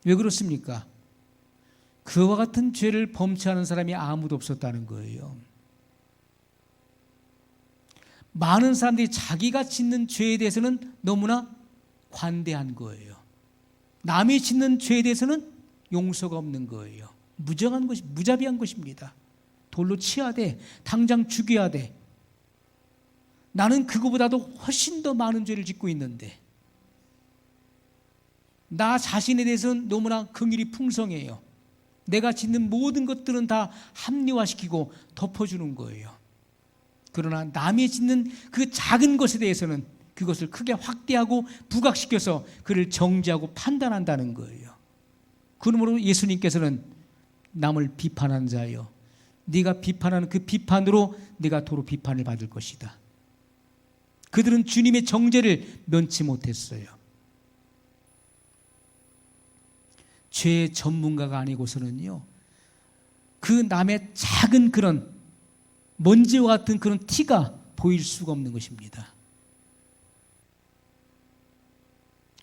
왜 그렇습니까? 그와 같은 죄를 범치하는 사람이 아무도 없었다는 거예요. 많은 사람들이 자기가 짓는 죄에 대해서는 너무나 관대한 거예요. 남이 짓는 죄에 대해서는 용서가 없는 거예요. 무자비한 것입니다. 돌로 치야 돼. 당장 죽여야 돼. 나는 그거보다도 훨씬 더 많은 죄를 짓고 있는데 나 자신에 대해서는 너무나 긍휼이 풍성해요. 내가 짓는 모든 것들은 다 합리화시키고 덮어주는 거예요. 그러나 남이 짓는 그 작은 것에 대해서는 그것을 크게 확대하고 부각시켜서 그를 정죄하고 판단한다는 거예요. 그러므로 예수님께서는 남을 비판하는 자여, 네가 비판하는 그 비판으로 네가 도로 비판을 받을 것이다. 그들은 주님의 정죄를 면치 못했어요. 죄의 전문가가 아니고서는요, 그 남의 작은 그런 먼지와 같은 그런 티가 보일 수가 없는 것입니다.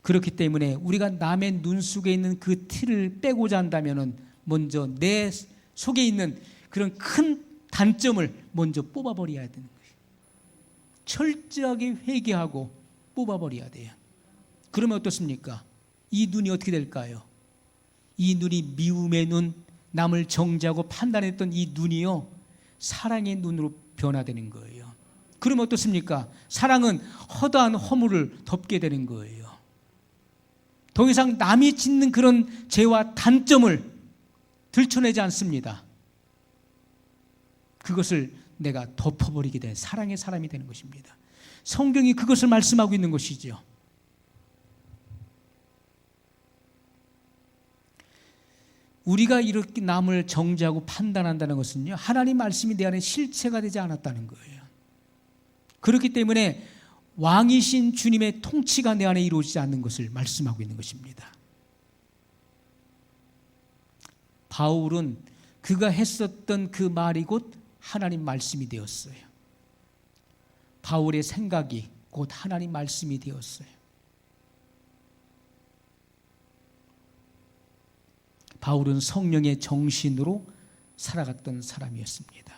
그렇기 때문에 우리가 남의 눈 속에 있는 그 티를 빼고자 한다면 먼저 내 속에 있는 그런 큰 단점을 먼저 뽑아버려야 되는 거예요. 철저하게 회개하고 뽑아버려야 돼요. 그러면 어떻습니까? 이 눈이 어떻게 될까요? 이 눈이 미움의 눈, 남을 정죄하고 판단했던 이 눈이요, 사랑의 눈으로 변화되는 거예요. 그러면 어떻습니까? 사랑은 허다한 허물을 덮게 되는 거예요. 더 이상 남이 짓는 그런 죄와 단점을 들춰내지 않습니다. 그것을 내가 덮어버리게 된 사랑의 사람이 되는 것입니다. 성경이 그것을 말씀하고 있는 것이죠. 우리가 이렇게 남을 정죄하고 판단한다는 것은요, 하나님 말씀이 내 안에 실체가 되지 않았다는 거예요. 그렇기 때문에 왕이신 주님의 통치가 내 안에 이루어지지 않는 것을 말씀하고 있는 것입니다. 바울은 그가 했었던 그 말이 곧 하나님 말씀이 되었어요. 바울의 생각이 곧 하나님 말씀이 되었어요. 바울은 성령의 정신으로 살아갔던 사람이었습니다.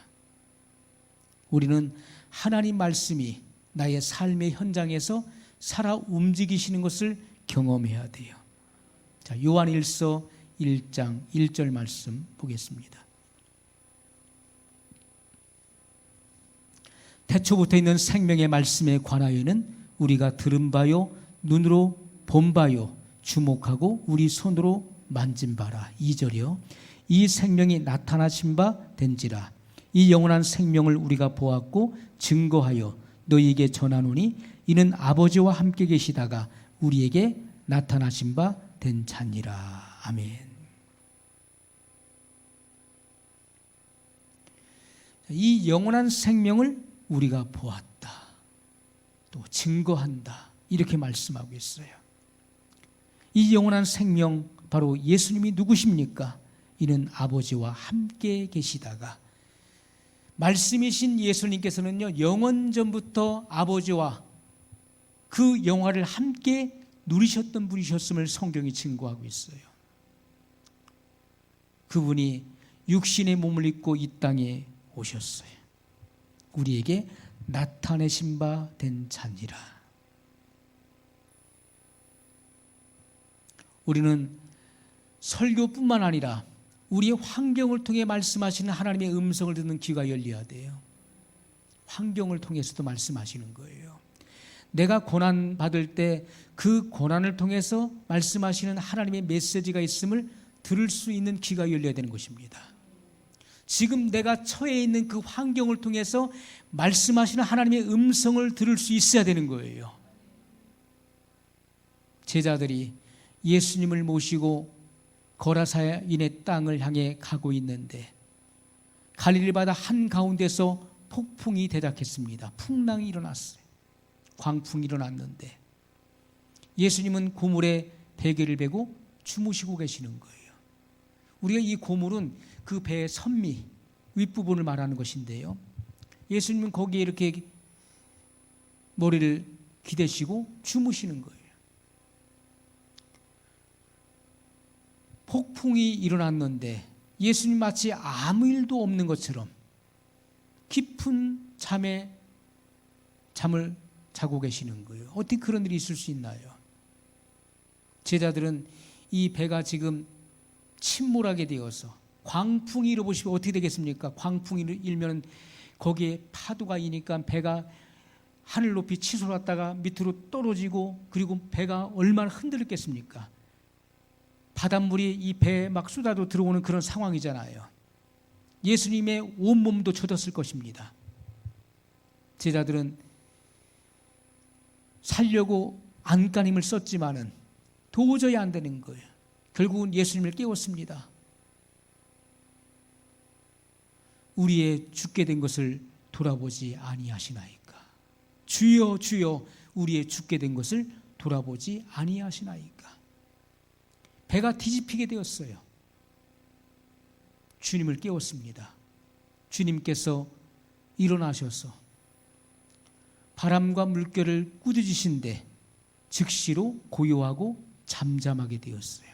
우리는 하나님 말씀이 나의 삶의 현장에서 살아 움직이시는 것을 경험해야 돼요. 자, 요한일서 1장 1절 말씀 보겠습니다. 태초부터 있는 생명의 말씀에 관하여는 우리가 들은 바요, 눈으로 본 바요, 주목하고 우리 손으로 만진 바라. 2절이요. 이 생명이 나타나신 바 된지라. 이 영원한 생명을 우리가 보았고 증거하여 너희에게 전하노니 이는 아버지와 함께 계시다가 우리에게 나타나신 바 된 자니라. 아멘. 이 영원한 생명을 우리가 보았다, 또 증거한다, 이렇게 말씀하고 있어요. 이 영원한 생명, 바로 예수님이 누구십니까? 이는 아버지와 함께 계시다가, 말씀이신 예수님께서는요, 영원전부터 아버지와 그 영화를 함께 누리셨던 분이셨음을 성경이 증거하고 있어요. 그분이 육신의 몸을 입고 이 땅에 오셨어요. 우리에게 나타내신 바 된 자니라. 우리는 설교뿐만 아니라 우리의 환경을 통해 말씀하시는 하나님의 음성을 듣는 귀가 열려야 돼요. 환경을 통해서도 말씀하시는 거예요. 내가 고난 받을 때 그 고난을 통해서 말씀하시는 하나님의 메시지가 있음을 들을 수 있는 귀가 열려야 되는 것입니다. 지금 내가 처해 있는 그 환경을 통해서 말씀하시는 하나님의 음성을 들을 수 있어야 되는 거예요. 제자들이 예수님을 모시고 거라사인의 땅을 향해 가고 있는데 갈릴리 바다 한가운데서 폭풍이 대작했습니다. 풍랑이 일어났어요. 광풍이 일어났는데 예수님은 고물에 베개를 베고 주무시고 계시는 거예요. 우리가 이 고물은 그 배의 선미, 윗부분을 말하는 것인데요. 예수님은 거기에 이렇게 머리를 기대시고 주무시는 거예요. 폭풍이 일어났는데 예수님 마치 아무 일도 없는 것처럼 깊은 잠을 자고 계시는 거예요. 어떻게 그런 일이 있을 수 있나요? 제자들은 이 배가 지금 침몰하게 되어서 광풍이 일어보시면 어떻게 되겠습니까? 광풍이 일면 거기에 파도가 이니까 배가 하늘 높이 치솟았다가 밑으로 떨어지고 그리고 배가 얼마나 흔들렸겠습니까? 바닷물이 이 배에 막 쏟아져 들어오는 그런 상황이잖아요. 예수님의 온몸도 젖었을 것입니다. 제자들은 살려고 안간힘을 썼지만은 도저히 안 되는 거예요. 결국은 예수님을 깨웠습니다. 우리의 죽게 된 것을 돌아보지 아니하시나이까. 주여 주여 우리의 죽게 된 것을 돌아보지 아니하시나이까. 배가 뒤집히게 되었어요. 주님을 깨웠습니다. 주님께서 일어나셔서 바람과 물결을 꾸짖으신데 즉시로 고요하고 잠잠하게 되었어요.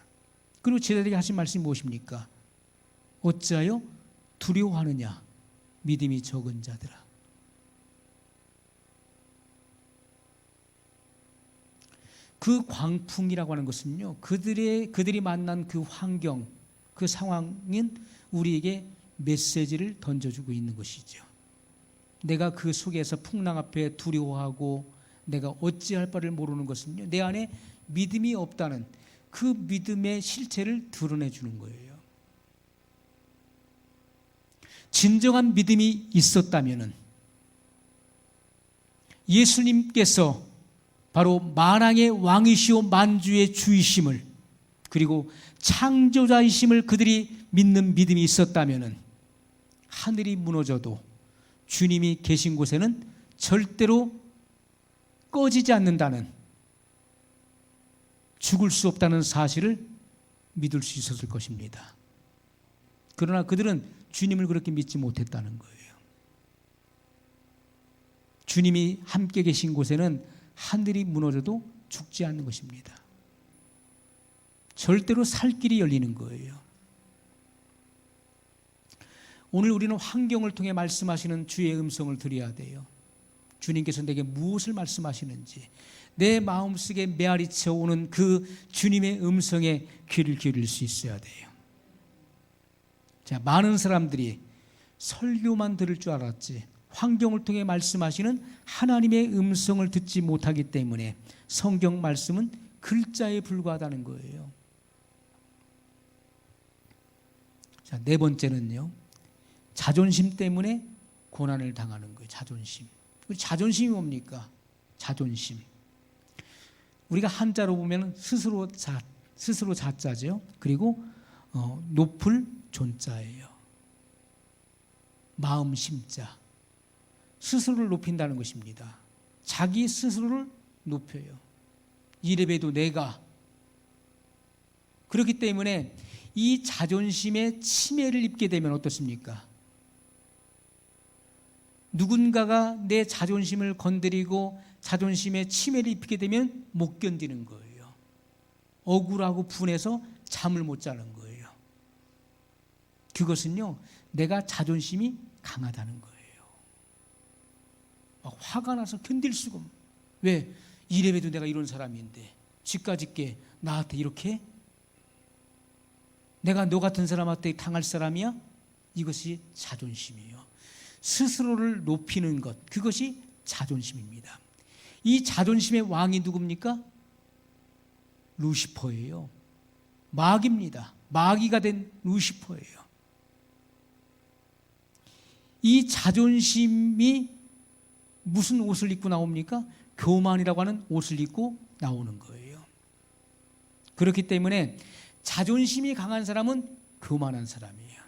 그리고 제자들에게 하신 말씀이 무엇입니까? 어찌하여 두려워하느냐 믿음이 적은 자들아. 그 광풍이라고 하는 것은요, 그들이 만난 그 환경, 그 상황은 우리에게 메시지를 던져주고 있는 것이죠. 내가 그 속에서 풍랑 앞에 두려워하고 내가 어찌할 바를 모르는 것은요, 내 안에 믿음이 없다는 그 믿음의 실체를 드러내주는 거예요. 진정한 믿음이 있었다면 예수님께서 바로 만왕의 왕이시오 만주의 주이심을, 그리고 창조자이심을 그들이 믿는 믿음이 있었다면 하늘이 무너져도 주님이 계신 곳에는 절대로 꺼지지 않는다는, 죽을 수 없다는 사실을 믿을 수 있었을 것입니다. 그러나 그들은 주님을 그렇게 믿지 못했다는 거예요. 주님이 함께 계신 곳에는 하늘이 무너져도 죽지 않는 것입니다. 절대로 살 길이 열리는 거예요. 오늘 우리는 환경을 통해 말씀하시는 주의 음성을 들어야 돼요. 주님께서 내게 무엇을 말씀하시는지, 내 마음속에 메아리쳐 오는 그 주님의 음성에 귀를 기울일 수 있어야 돼요. 자, 많은 사람들이 설교만 들을 줄 알았지 환경을 통해 말씀하시는 하나님의 음성을 듣지 못하기 때문에 성경 말씀은 글자에 불과하다는 거예요. 자, 네 번째는요, 자존심 때문에 고난을 당하는 거예요. 자존심. 자존심이 뭡니까? 자존심. 우리가 한자로 보면 스스로 자자죠. 그리고 높을 존자예요. 마음 심자. 스스로를 높인다는 것입니다. 자기 스스로를 높여요. 이래봬도 내가. 그렇기 때문에 이 자존심에 침해를 입게 되면 어떻습니까? 누군가가 내 자존심을 건드리고 자존심에 침해를 입히게 되면 못 견디는 거예요. 억울하고 분해서 잠을 못 자는 거예요. 그것은요, 내가 자존심이 강하다는 거예요. 막 화가 나서 견딜 수가 없어요. 왜? 이래봬도 내가 이런 사람인데 쥐까짓게 나한테 이렇게? 내가 너 같은 사람한테 당할 사람이야? 이것이 자존심이에요. 스스로를 높이는 것, 그것이 자존심입니다. 이 자존심의 왕이 누굽니까? 루시퍼예요. 마귀입니다. 마귀가 된 루시퍼예요. 이 자존심이 무슨 옷을 입고 나옵니까? 교만이라고 하는 옷을 입고 나오는 거예요. 그렇기 때문에 자존심이 강한 사람은 교만한 사람이에요.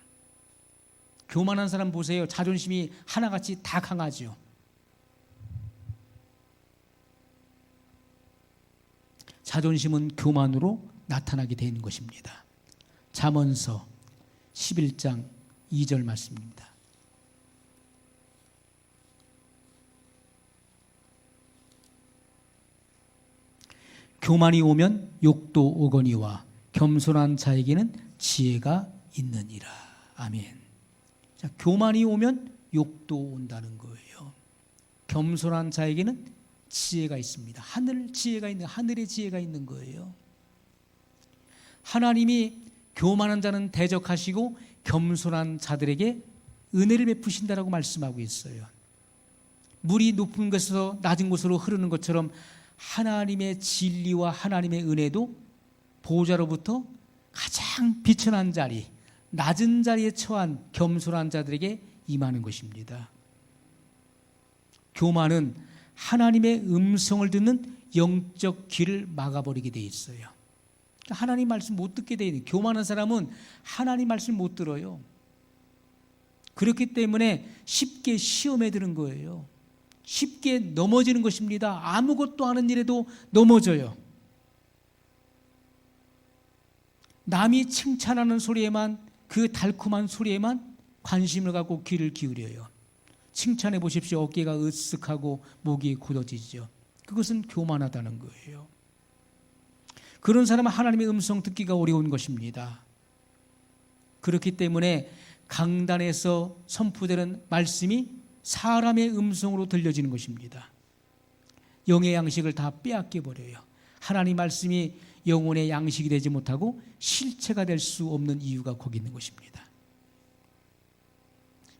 교만한 사람 보세요. 자존심이 하나같이 다 자존심은 교만으로 나타나게 되는 것입니다. 잠언서 11장 2절 말씀입니다. 교만이 오면 욕도 오거니와 겸손한 자에게는 지혜가 있느니라. 아멘. 자, 교만이 오면 욕도 온다는 거예요. 겸손한 자에게는 지혜가 있습니다. 하늘의 지혜가 있는 거예요. 하나님이 교만한 자는 대적하시고 겸손한 자들에게 은혜를 베푸신다라고 말씀하고 있어요. 물이 높은 곳에서 낮은 곳으로 흐르는 것처럼 하나님의 진리와 하나님의 은혜도 보호자로부터 가장 비천한 자리, 낮은 자리에 처한 겸손한 자들에게 임하는 것입니다. 교만은 하나님의 음성을 듣는 영적 귀를 막아버리게 돼 있어요. 하나님 말씀 못 듣게 돼 있는, 교만한 사람은 하나님 말씀 못 들어요. 그렇기 때문에 쉽게 시험에 드는 거예요. 쉽게 넘어지는 것입니다. 아무것도 아는 일에도 넘어져요. 남이 칭찬하는 소리에만, 그 달콤한 소리에만 관심을 갖고 귀를 기울여요. 칭찬해 보십시오. 어깨가 으쓱하고 목이 굳어지죠. 그것은 교만하다는 거예요. 그런 사람은 하나님의 음성 듣기가 어려운 것입니다. 그렇기 때문에 강단에서 선포되는 말씀이 사람의 음성으로 들려지는 것입니다. 영의 양식을 다 빼앗겨 버려요. 하나님 말씀이 영혼의 양식이 되지 못하고 실체가 될 수 없는 이유가 거기 있는 것입니다.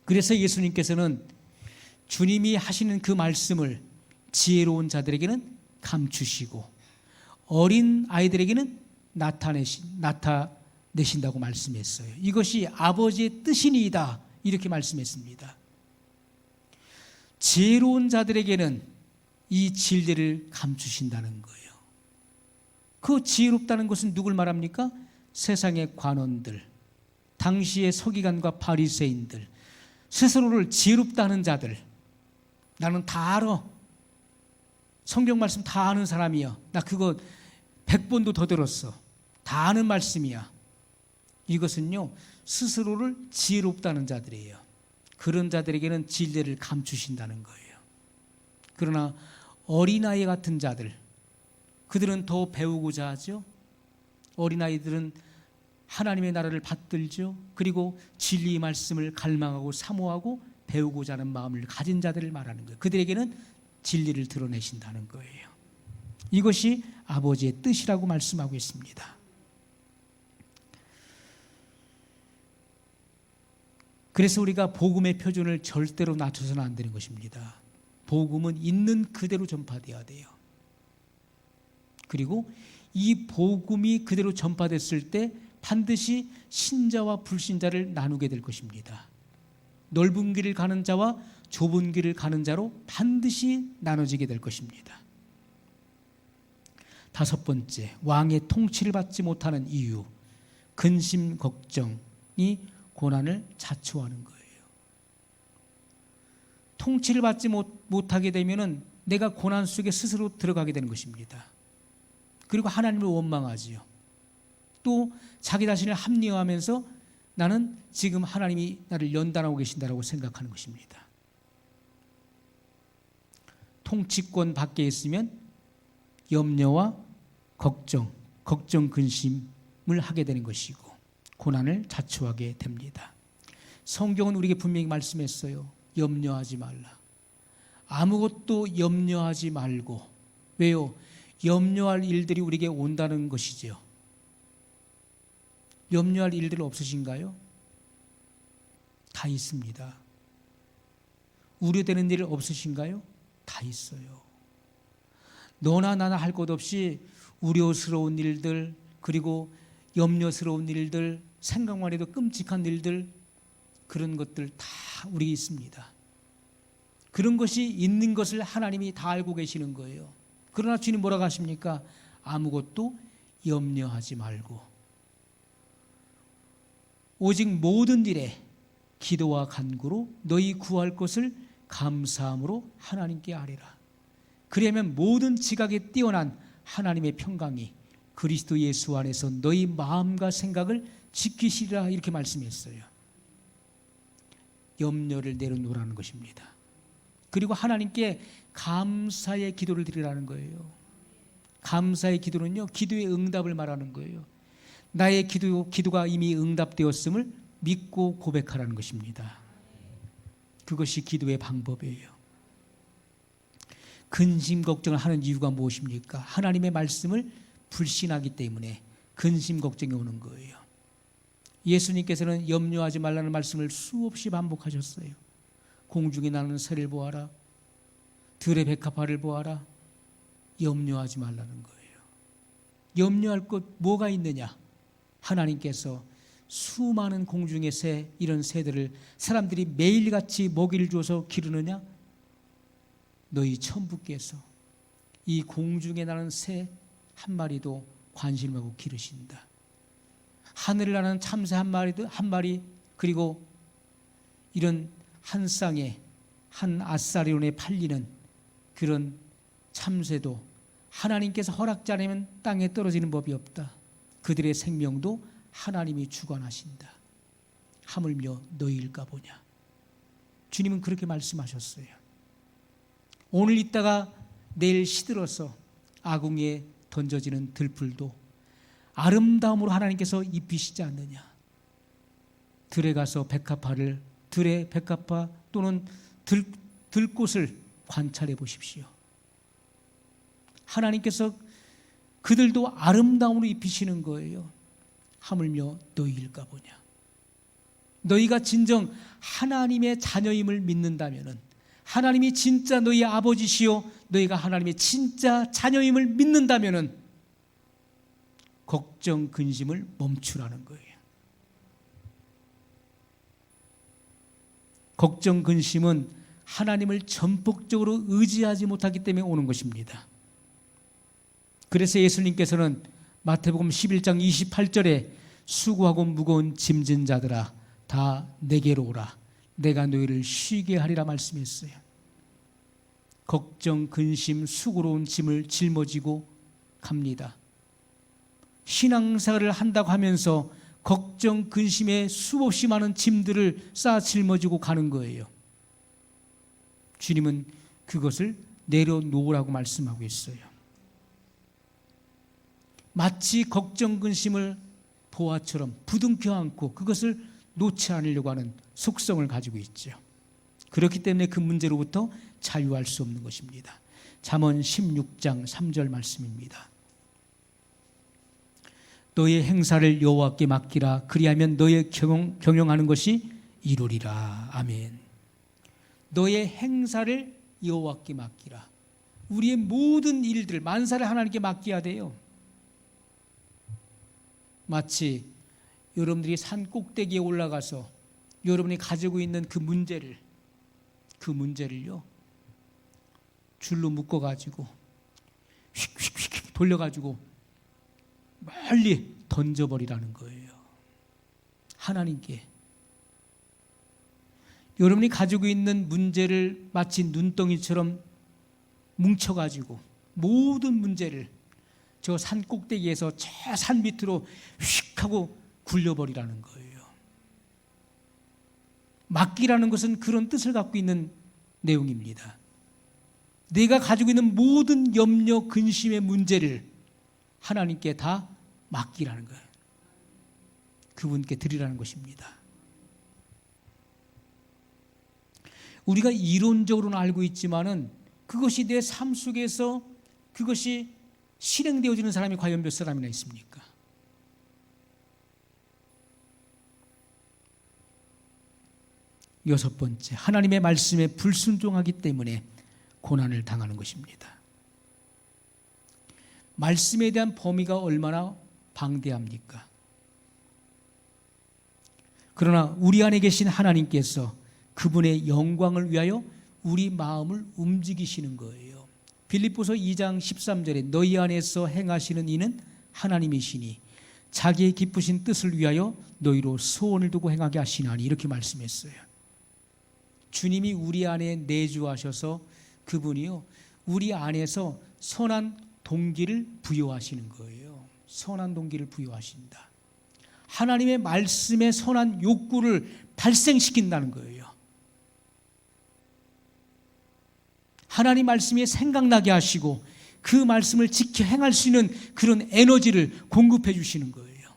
그래서 예수님께서는 주님이 하시는 그 말씀을 지혜로운 자들에게는 감추시고 어린 아이들에게는 나타내신다고 말씀했어요. 이것이 아버지의 뜻이니이다, 이렇게 말씀했습니다. 지혜로운 자들에게는 이 진리를 감추신다는 거예요. 그 지혜롭다는 것은 누굴 말합니까? 세상의 관원들, 당시의 서기관과 바리새인들, 스스로를 지혜롭다는 자들. 나는 다 알아. 성경 말씀 다 아는 사람이야. 나 그거 100번도 더 들었어. 다 아는 말씀이야. 이것은요, 스스로를 지혜롭다는 자들이에요. 그런 자들에게는 진리를 감추신다는 거예요. 그러나 어린아이 같은 자들, 그들은 더 배우고자 하죠. 어린아이들은 하나님의 나라를 받들죠. 그리고 진리의 말씀을 갈망하고 사모하고 배우고자 하는 마음을 가진 자들을 말하는 거예요. 그들에게는 진리를 드러내신다는 거예요. 이것이 아버지의 뜻이라고 말씀하고 있습니다. 그래서 우리가 복음의 표준을 절대로 낮춰서는 안 되는 것입니다. 복음은 있는 그대로 전파되어야 돼요. 그리고 이 복음이 그대로 전파됐을 때 반드시 신자와 불신자를 나누게 될 것입니다. 넓은 길을 가는 자와 좁은 길을 가는 자로 반드시 나눠지게 될 것입니다. 다섯 번째, 왕의 통치를 받지 못하는 이유, 근심 걱정이 고난을 자초하는 거예요. 통치를 받지 못하게 되면 내가 고난 속에 스스로 들어가게 되는 것입니다. 그리고 하나님을 원망하지요. 또 자기 자신을 합리화하면서 나는 지금 하나님이 나를 연단하고 계신다라고 생각하는 것입니다. 통치권 밖에 있으면 염려와 걱정 근심을 하게 되는 것이고 고난을 자초하게 됩니다. 성경은 우리에게 분명히 말씀했어요. 염려하지 말라. 아무것도 염려하지 말고. 왜요? 염려할 일들이 우리에게 온다는 것이죠. 염려할 일들 없으신가요? 다 있습니다. 우려되는 일 없으신가요? 다 있어요. 너나 나나 할 것 없이 우려스러운 일들, 그리고 염려스러운 일들, 생각만 해도 끔찍한 일들, 그런 것들 다 우리에게 있습니다. 그런 것이 있는 것을 하나님이 다 알고 계시는 거예요. 그러나 주님 뭐라고 하십니까? 아무것도 염려하지 말고 오직 모든 일에 기도와 간구로 너희 구할 것을 감사함으로 하나님께 아뢰라. 그러면 모든 지각에 뛰어난 하나님의 평강이 그리스도 예수 안에서 너희 마음과 생각을 지키시리라 이렇게 말씀했어요. 염려를 내려놓으라는 것입니다. 그리고 하나님께 감사의 기도를 드리라는 거예요. 감사의 기도는요, 기도의 응답을 말하는 거예요. 나의 기도가 이미 응답되었음을 믿고 고백하라는 것입니다. 그것이 기도의 방법이에요. 근심 걱정을 하는 이유가 무엇입니까? 하나님의 말씀을 불신하기 때문에 근심 걱정이 오는 거예요. 예수님께서는 염려하지 말라는 말씀을 수없이 반복하셨어요. 공중에 나는 새를 보아라, 들의 백합화를 보아라. 염려하지 말라는 거예요. 염려할 것 뭐가 있느냐? 하나님께서 수많은 공중의 새, 이런 새들을 사람들이 매일같이 먹이를 줘서 기르느냐? 너희 천부께서 이 공중에 나는 새 한 마리도 관심하고 기르신다. 하늘을 나는 참새 한 마리, 그리고 이런 한 쌍에 한 아사리온에 팔리는 그런 참새도 하나님께서 허락지 않으면 땅에 떨어지는 법이 없다. 그들의 생명도 하나님이 주관하신다. 하물며 너희일까 보냐. 주님은 그렇게 말씀하셨어요. 오늘 있다가 내일 시들어서 아궁이에 던져지는 들풀도 아름다움으로 하나님께서 입히시지 않느냐. 들에 가서 들의 백합화 또는 들꽃을 관찰해 보십시오. 하나님께서 그들도 아름다움으로 입히시는 거예요. 하물며 너희일까 보냐. 너희가 진정 하나님의 자녀임을 믿는다면, 하나님이 진짜 너희의 아버지시요 너희가 하나님의 진짜 자녀임을 믿는다면 걱정 근심을 멈추라는 거예요. 걱정 근심은 하나님을 전폭적으로 의지하지 못하기 때문에 오는 것입니다. 그래서 예수님께서는 마태복음 11장 28절에 수고하고 무거운 짐진 자들아 다 내게로 오라, 내가 너희를 쉬게 하리라 말씀했어요. 걱정, 근심, 수고로운 짐을 짊어지고 갑니다. 신앙생활을 한다고 하면서 걱정, 근심에 수없이 많은 짐들을 쌓아 짊어지고 가는 거예요. 주님은 그것을 내려놓으라고 말씀하고 있어요. 마치 걱정, 근심을 보화처럼 부둥켜 안고 그것을 놓지 않으려고 하는 속성을 가지고 있죠. 그렇기 때문에 그 문제로부터 자유할 수 없는 것입니다. 잠언 16장 3절 말씀입니다. 너의 행사를 여호와께 맡기라, 그리하면 너의 경영하는 것이 이루리라. 아멘. 너의 행사를 여호와께 맡기라. 우리의 모든 일들, 만사를 하나님께 맡겨야 돼요. 마치 여러분들이 산 꼭대기에 올라가서 여러분이 가지고 있는 그 문제를요 줄로 묶어가지고 휙휙휙 돌려가지고 멀리 던져버리라는 거예요. 하나님께. 여러분이 가지고 있는 문제를 마치 눈덩이처럼 뭉쳐가지고 모든 문제를 저 산 꼭대기에서 저 산 밑으로 휙 하고 굴려버리라는 거예요. 맡기라는 것은 그런 뜻을 갖고 있는 내용입니다. 내가 가지고 있는 모든 염려, 근심의 문제를 하나님께 다 맡기라는 거예요. 그분께 드리라는 것입니다. 우리가 이론적으로는 알고 있지만은 그것이 내 삶 속에서 그것이 실행되어지는 사람이 과연 몇 사람이나 있습니까? 여섯 번째, 하나님의 말씀에 불순종하기 때문에 고난을 당하는 것입니다. 말씀에 대한 범위가 얼마나 방대합니까? 그러나 우리 안에 계신 하나님께서 그분의 영광을 위하여 우리 마음을 움직이시는 거예요. 빌립보서 2장 13절에 너희 안에서 행하시는 이는 하나님이시니 자기의 기쁘신 뜻을 위하여 너희로 소원을 두고 행하게 하시나니, 이렇게 말씀했어요. 주님이 우리 안에 내주하셔서 그분이요 우리 안에서 선한 동기를 부여하시는 거예요. 선한 동기를 부여하신다. 하나님의 말씀에 선한 욕구를 발생시킨다는 거예요. 하나님 말씀이 생각나게 하시고 그 말씀을 지켜 행할 수 있는 그런 에너지를 공급해 주시는 거예요.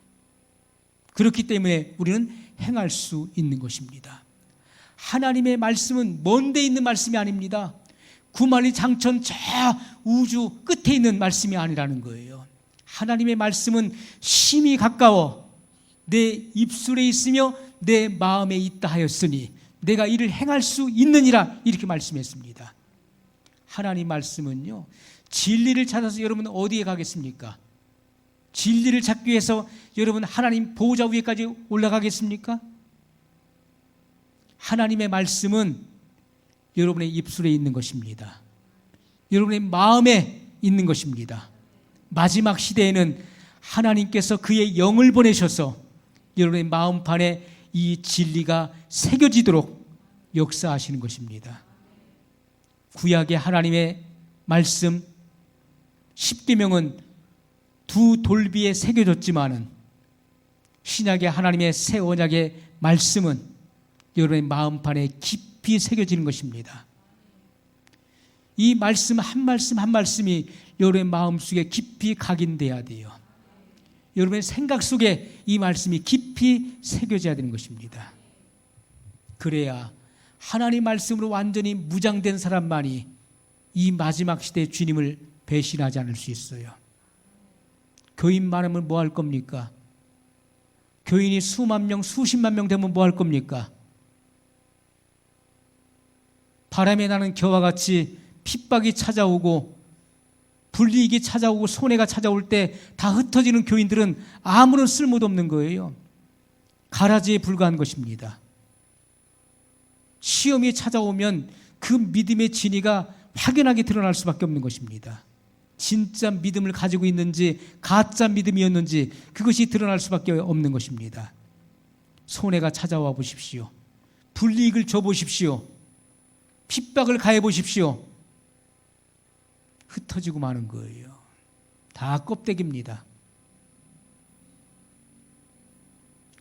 그렇기 때문에 우리는 행할 수 있는 것입니다. 하나님의 말씀은 먼 데 있는 말씀이 아닙니다. 구만리 장천 저 우주 끝에 있는 말씀이 아니라는 거예요. 하나님의 말씀은 심히 가까워 내 입술에 있으며 내 마음에 있다 하였으니 내가 이를 행할 수 있느니라, 이렇게 말씀했습니다. 하나님 말씀은요, 진리를 찾아서 여러분 어디에 가겠습니까? 진리를 찾기 위해서 여러분 하나님 보호자 위에까지 올라가겠습니까? 하나님의 말씀은 여러분의 입술에 있는 것입니다. 여러분의 마음에 있는 것입니다. 마지막 시대에는 하나님께서 그의 영을 보내셔서 여러분의 마음판에 이 진리가 새겨지도록 역사하시는 것입니다. 구약의 하나님의 말씀 10계명은 두 돌비에 새겨졌지만은 신약의 하나님의 새 언약의 말씀은 여러분의 마음판에 깊이 새겨지는 것입니다. 이 말씀 한 말씀이 여러분의 마음속에 깊이 각인돼야 돼요. 여러분의 생각 속에 이 말씀이 깊이 새겨져야 되는 것입니다. 그래야 하나님 말씀으로 완전히 무장된 사람만이 이 마지막 시대의 주님을 배신하지 않을 수 있어요. 교인 많으면 뭐 할 겁니까? 교인이 수만 명, 수십만 명 되면 뭐 할 겁니까? 바람에 나는 겨와 같이 핍박이 찾아오고 불이익이 찾아오고 손해가 찾아올 때 다 흩어지는 교인들은 아무런 쓸모도 없는 거예요. 가라지에 불과한 것입니다. 시험이 찾아오면 그 믿음의 진위가 확연하게 드러날 수밖에 없는 것입니다. 진짜 믿음을 가지고 있는지 가짜 믿음이었는지 그것이 드러날 수밖에 없는 것입니다. 손해가 찾아와 보십시오. 불이익을 줘 보십시오. 핍박을 가해 보십시오. 흩어지고 마는 거예요. 다 껍데기입니다.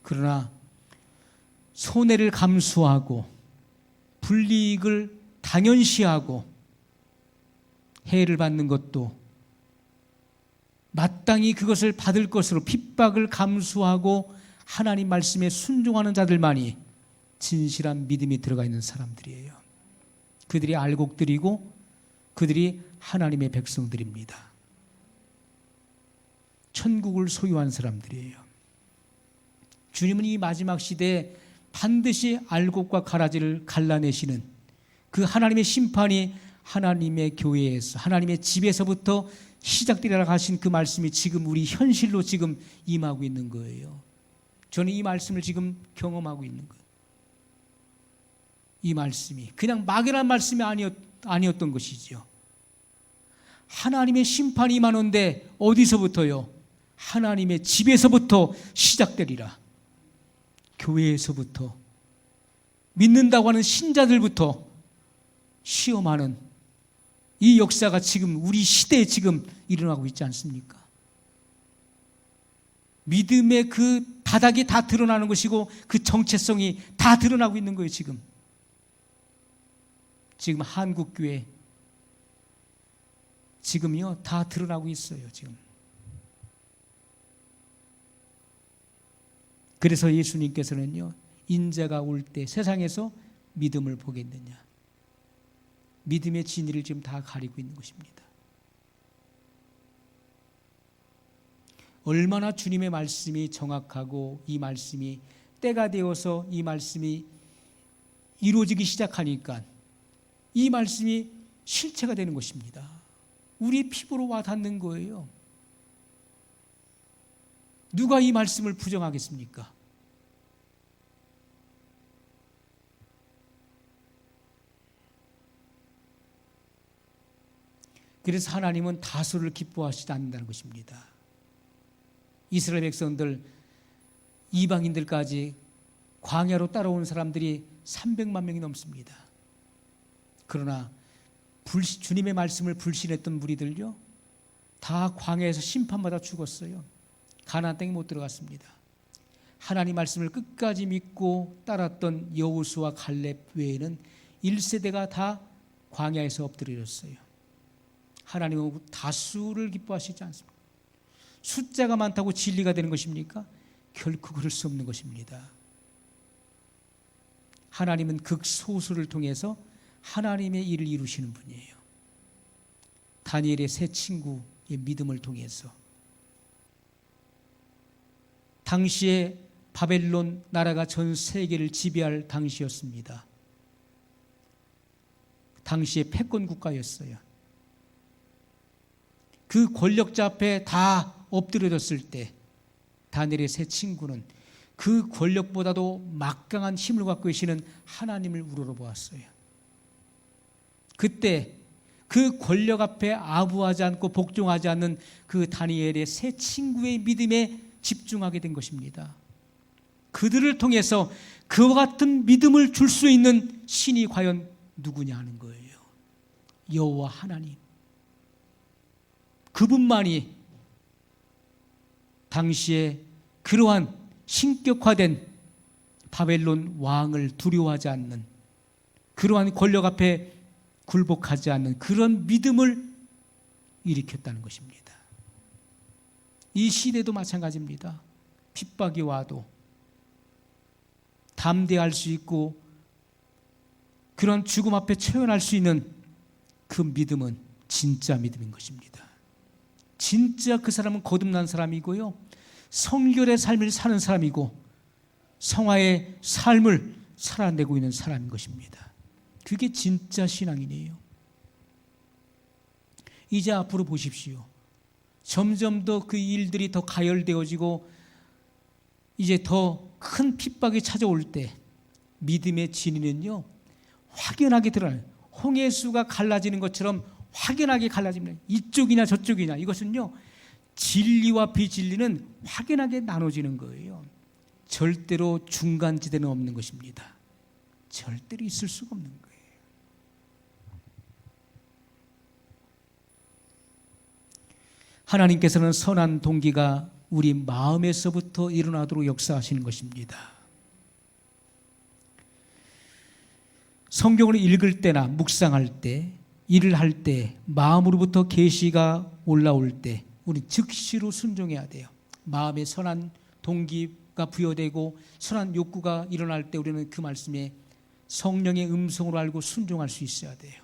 그러나 손해를 감수하고 불이익을 당연시하고 해를 받는 것도 마땅히 그것을 받을 것으로 핍박을 감수하고 하나님 말씀에 순종하는 자들만이 진실한 믿음이 들어가 있는 사람들이에요. 그들이 알곡들이고 그들이 하나님의 백성들입니다. 천국을 소유한 사람들이에요. 주님은 이 마지막 시대에 반드시 알곡과 가라지를 갈라내시는 그 하나님의 심판이 하나님의 교회에서 하나님의 집에서부터 시작되리라 하신 그 말씀이 지금 우리 현실로 지금 임하고 있는 거예요. 저는 이 말씀을 지금 경험하고 있는 거예요. 이 말씀이 그냥 막연한 말씀이 아니었던 것이죠. 하나님의 심판이 임하는데 어디서부터요? 하나님의 집에서부터 시작되리라. 교회에서부터 믿는다고 하는 신자들부터 시험하는 이 역사가 지금 우리 시대에 지금 일어나고 있지 않습니까? 믿음의 그 바닥이 다 드러나는 것이고 그 정체성이 다 드러나고 있는 거예요. 지금 한국교회 지금요 다 드러나고 있어요. 지금. 그래서 예수님께서는요, 인자가 올 때 세상에서 믿음을 보겠느냐, 믿음의 진리를 지금 다 가리고 있는 것입니다. 얼마나 주님의 말씀이 정확하고 이 말씀이 때가 되어서 이 말씀이 이루어지기 시작하니까 이 말씀이 실체가 되는 것입니다. 우리 피부로 와 닿는 거예요. 누가 이 말씀을 부정하겠습니까? 그래서 하나님은 다수를 기뻐하시지 않는다는 것입니다. 이스라엘 백성들, 이방인들까지 광야로 따라온 사람들이 300만 명이 넘습니다. 그러나 주님의 말씀을 불신했던 무리들요, 다 광야에서 심판받아 죽었어요. 가나안 땅에 못 들어갔습니다. 하나님 말씀을 끝까지 믿고 따랐던 여호수아 갈렙 외에는 1세대가 다 광야에서 엎드려졌어요. 하나님은 다수를 기뻐하시지 않습니다. 숫자가 많다고 진리가 되는 것입니까? 결코 그럴 수 없는 것입니다. 하나님은 극소수를 통해서 하나님의 일을 이루시는 분이에요. 다니엘의 세 친구의 믿음을 통해서 당시에 바벨론 나라가 전 세계를 지배할 당시였습니다. 당시에 패권 국가였어요. 그 권력자 앞에 다 엎드려졌을 때 다니엘의 세 친구는 그 권력보다도 막강한 힘을 갖고 계시는 하나님을 우러러보았어요. 그때 그 권력 앞에 아부하지 않고 복종하지 않는 그 다니엘의 세 친구의 믿음에 집중하게 된 것입니다. 그들을 통해서 그와 같은 믿음을 줄 수 있는 신이 과연 누구냐 하는 거예요. 여호와 하나님. 그분만이 당시에 그러한 신격화된 바벨론 왕을 두려워하지 않는, 그러한 권력 앞에 굴복하지 않는 그런 믿음을 일으켰다는 것입니다. 이 시대도 마찬가지입니다. 핍박이 와도 담대할 수 있고 그런 죽음 앞에 처연할 수 있는 그 믿음은 진짜 믿음인 것입니다. 진짜 그 사람은 거듭난 사람이고요, 성결의 삶을 사는 사람이고 성화의 삶을 살아내고 있는 사람인 것입니다. 그게 진짜 신앙이네요. 이제 앞으로 보십시오. 점점 더 그 일들이 더 가열되어지고 이제 더 큰 핍박이 찾아올 때 믿음의 진리는요 확연하게 드러나요. 홍해수가 갈라지는 것처럼 확연하게 갈라집니다. 이쪽이냐 저쪽이냐, 이것은요 진리와 비진리는 확연하게 나눠지는 거예요. 절대로 중간지대는 없는 것입니다. 절대로 있을 수가 없는 거예요. 하나님께서는 선한 동기가 우리 마음에서부터 일어나도록 역사하시는 것입니다. 성경을 읽을 때나 묵상할 때, 일을 할 때, 마음으로부터 계시가 올라올 때 우리 즉시로 순종해야 돼요. 마음에 선한 동기가 부여되고 선한 욕구가 일어날 때 우리는 그 말씀에 성령의 음성으로 알고 순종할 수 있어야 돼요.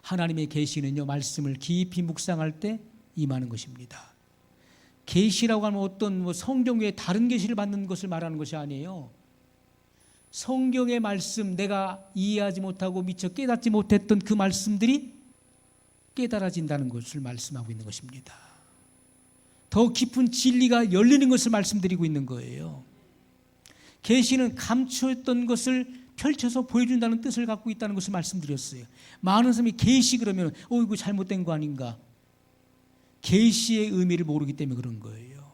하나님의 계시는요 말씀을 깊이 묵상할 때 임하는 것입니다. 계시라고 하면 어떤 성경 외에 다른 계시를 받는 것을 말하는 것이 아니에요. 성경의 말씀, 내가 이해하지 못하고 미처 깨닫지 못했던 그 말씀들이 깨달아진다는 것을 말씀하고 있는 것입니다. 더 깊은 진리가 열리는 것을 말씀드리고 있는 거예요. 계시는 감추었던 것을 펼쳐서 보여준다는 뜻을 갖고 있다는 것을 말씀드렸어요. 많은 사람이 계시 그러면 이거 잘못된 거 아닌가, 계시의 의미를 모르기 때문에 그런 거예요.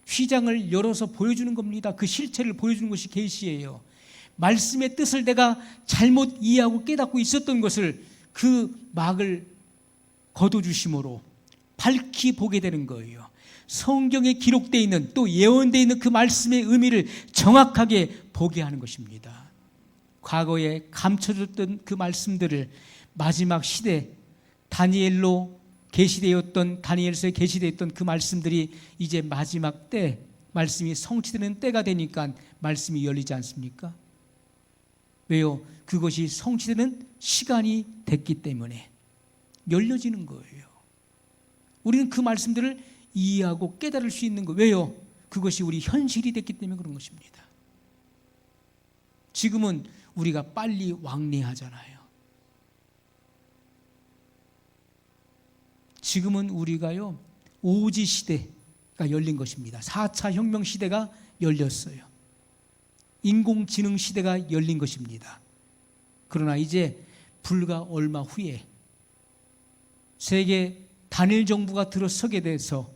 휘장을 열어서 보여주는 겁니다. 그 실체를 보여주는 것이 계시예요. 말씀의 뜻을 내가 잘못 이해하고 깨닫고 있었던 것을 그 막을 걷어주심으로 밝히 보게 되는 거예요. 성경에 기록되어 있는, 또 예언되어 있는 그 말씀의 의미를 정확하게 보게 하는 것입니다. 과거에 감춰졌던 그 말씀들을 마지막 시대 다니엘로 계시되었던, 다니엘서에 계시되었던 그 말씀들이 이제 마지막 때 말씀이 성취되는 때가 되니까 말씀이 열리지 않습니까? 왜요? 그것이 성취되는 시간이 됐기 때문에 열려지는 거예요. 우리는 그 말씀들을 이해하고 깨달을 수 있는 거예요. 왜요? 그것이 우리 현실이 됐기 때문에 그런 것입니다. 지금은 우리가 빨리 왕래하잖아요. 지금은 우리가요 오지 시대가 열린 것입니다. 4차 혁명 시대가 열렸어요. 인공지능 시대가 열린 것입니다. 그러나 이제 불과 얼마 후에 세계 단일 정부가 들어서게 돼서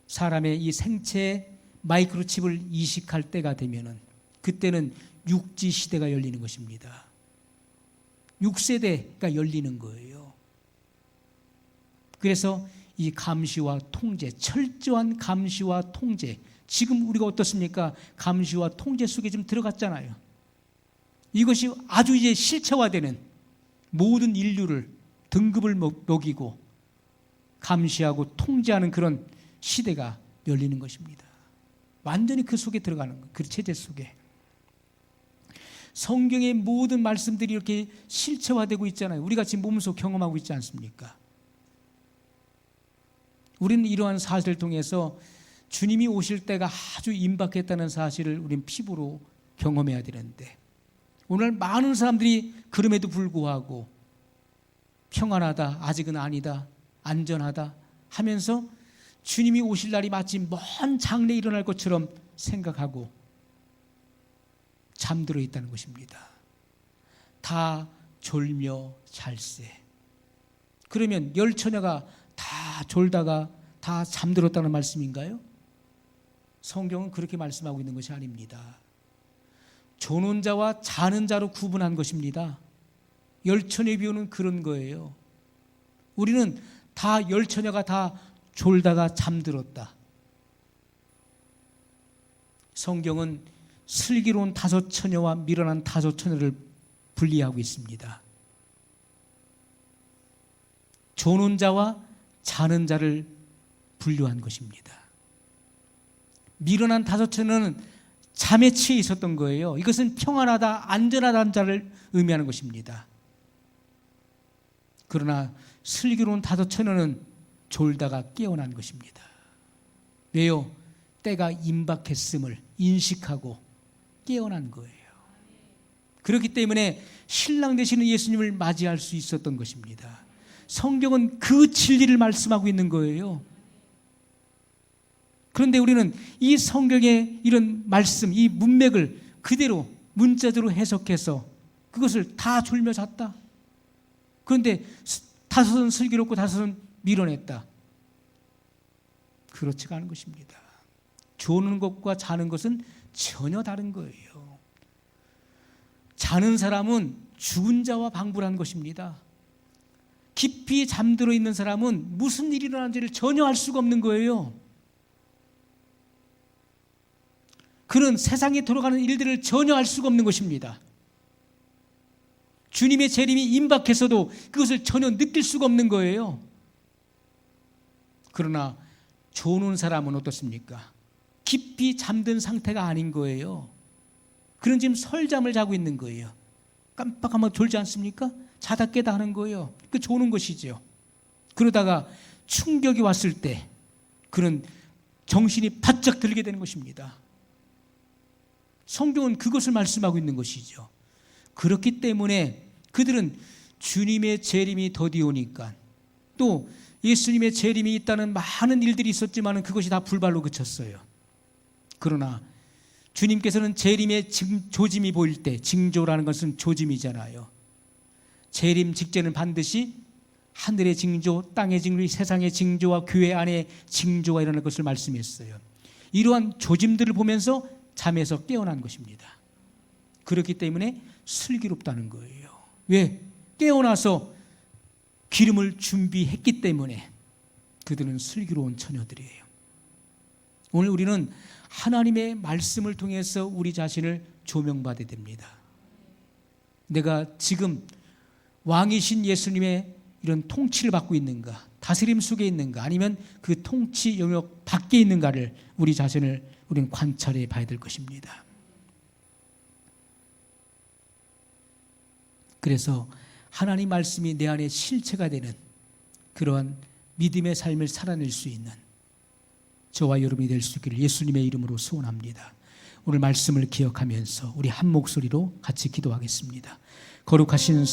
사람의 이 생체에 마이크로칩을 이식할 때가 되면은 그때는 육지 시대가 열리는 것입니다. 6세대가 열리는 거예요. 그래서 이 감시와 통제, 철저한 감시와 통제, 지금 우리가 어떻습니까? 감시와 통제 속에 좀 들어갔잖아요. 이것이 아주 이제 실체화되는, 모든 인류를 등급을 먹이고 감시하고 통제하는 그런 시대가 열리는 것입니다. 완전히 그 속에 들어가는 거예요. 그 체제 속에. 성경의 모든 말씀들이 이렇게 실체화되고 있잖아요. 우리가 지금 몸소 경험하고 있지 않습니까? 우리는 이러한 사실을 통해서 주님이 오실 때가 아주 임박했다는 사실을 우리는 피부로 경험해야 되는데, 오늘 많은 사람들이 그럼에도 불구하고 평안하다, 아직은 아니다, 안전하다 하면서 주님이 오실 날이 마치 먼 장래에 일어날 것처럼 생각하고 잠들어 있다는 것입니다. 다 졸며 잘세. 그러면 열 처녀가 다 졸다가 다 잠들었다는 말씀인가요? 성경은 그렇게 말씀하고 있는 것이 아닙니다. 조는 자와 자는 자로 구분한 것입니다. 열 처녀의 비유는 그런 거예요. 우리는 다 열 처녀가 다 졸다가 잠들었다. 성경은 슬기로운 다섯 처녀와 미련한 다섯 처녀를 분리하고 있습니다. 조는 자와 자는 자를 분류한 것입니다. 미련한 다섯 처녀는 잠에 취해 있었던 거예요. 이것은 평안하다, 안전하다는 자를 의미하는 것입니다. 그러나 슬기로운 다섯 처녀는 졸다가 깨어난 것입니다. 왜요? 때가 임박했음을 인식하고 깨어난 거예요. 그렇기 때문에 신랑 되시는 예수님을 맞이할 수 있었던 것입니다. 성경은 그 진리를 말씀하고 있는 거예요. 그런데 우리는 이 성경의 이런 말씀, 이 문맥을 그대로 문자대로 해석해서 그것을 다 졸며 잤다. 그런데 다섯은 슬기롭고 다섯은 미련했다. 그렇지가 않은 것입니다. 조는 것과 자는 것은 전혀 다른 거예요. 자는 사람은 죽은 자와 방불한 것입니다. 깊이 잠들어 있는 사람은 무슨 일이 일어나는지를 전혀 알 수가 없는 거예요. 그는 세상에 돌아가는 일들을 전혀 알 수가 없는 것입니다. 주님의 재림이 임박해서도 그것을 전혀 느낄 수가 없는 거예요. 그러나 조는 사람은 어떻습니까? 깊이 잠든 상태가 아닌 거예요. 그는 지금 설잠을 자고 있는 거예요. 깜빡하면 졸지 않습니까? 자다 깨다 하는 거예요. 그 조는 것이죠. 그러다가 충격이 왔을 때 그는 정신이 바짝 들게 되는 것입니다. 성경은 그것을 말씀하고 있는 것이죠. 그렇기 때문에 그들은 주님의 재림이 더디오니까, 또 예수님의 재림이 있다는 많은 일들이 있었지만 그것이 다 불발로 그쳤어요. 그러나 주님께서는 재림의 조짐이 보일 때, 징조라는 것은 조짐이잖아요. 재림 직전은 반드시 하늘의 징조, 땅의 징조, 세상의 징조와 교회 안에 징조가 일어날 것을 말씀했어요. 이러한 조짐들을 보면서 잠에서 깨어난 것입니다. 그렇기 때문에 슬기롭다는 거예요. 왜? 깨어나서 기름을 준비했기 때문에 그들은 슬기로운 처녀들이에요. 오늘 우리는 하나님의 말씀을 통해서 우리 자신을 조명받아야 됩니다. 내가 지금 왕이신 예수님의 이런 통치를 받고 있는가, 다스림 속에 있는가, 아니면 그 통치 영역 밖에 있는가를 우리 자신을 우리는 관찰해 봐야 될 것입니다. 그래서 하나님 말씀이 내 안에 실체가 되는 그러한 믿음의 삶을 살아낼 수 있는 저와 여러분이 될 수 있기를 예수님의 이름으로 소원합니다. 오늘 말씀을 기억하면서 우리 한 목소리로 같이 기도하겠습니다. 거룩하신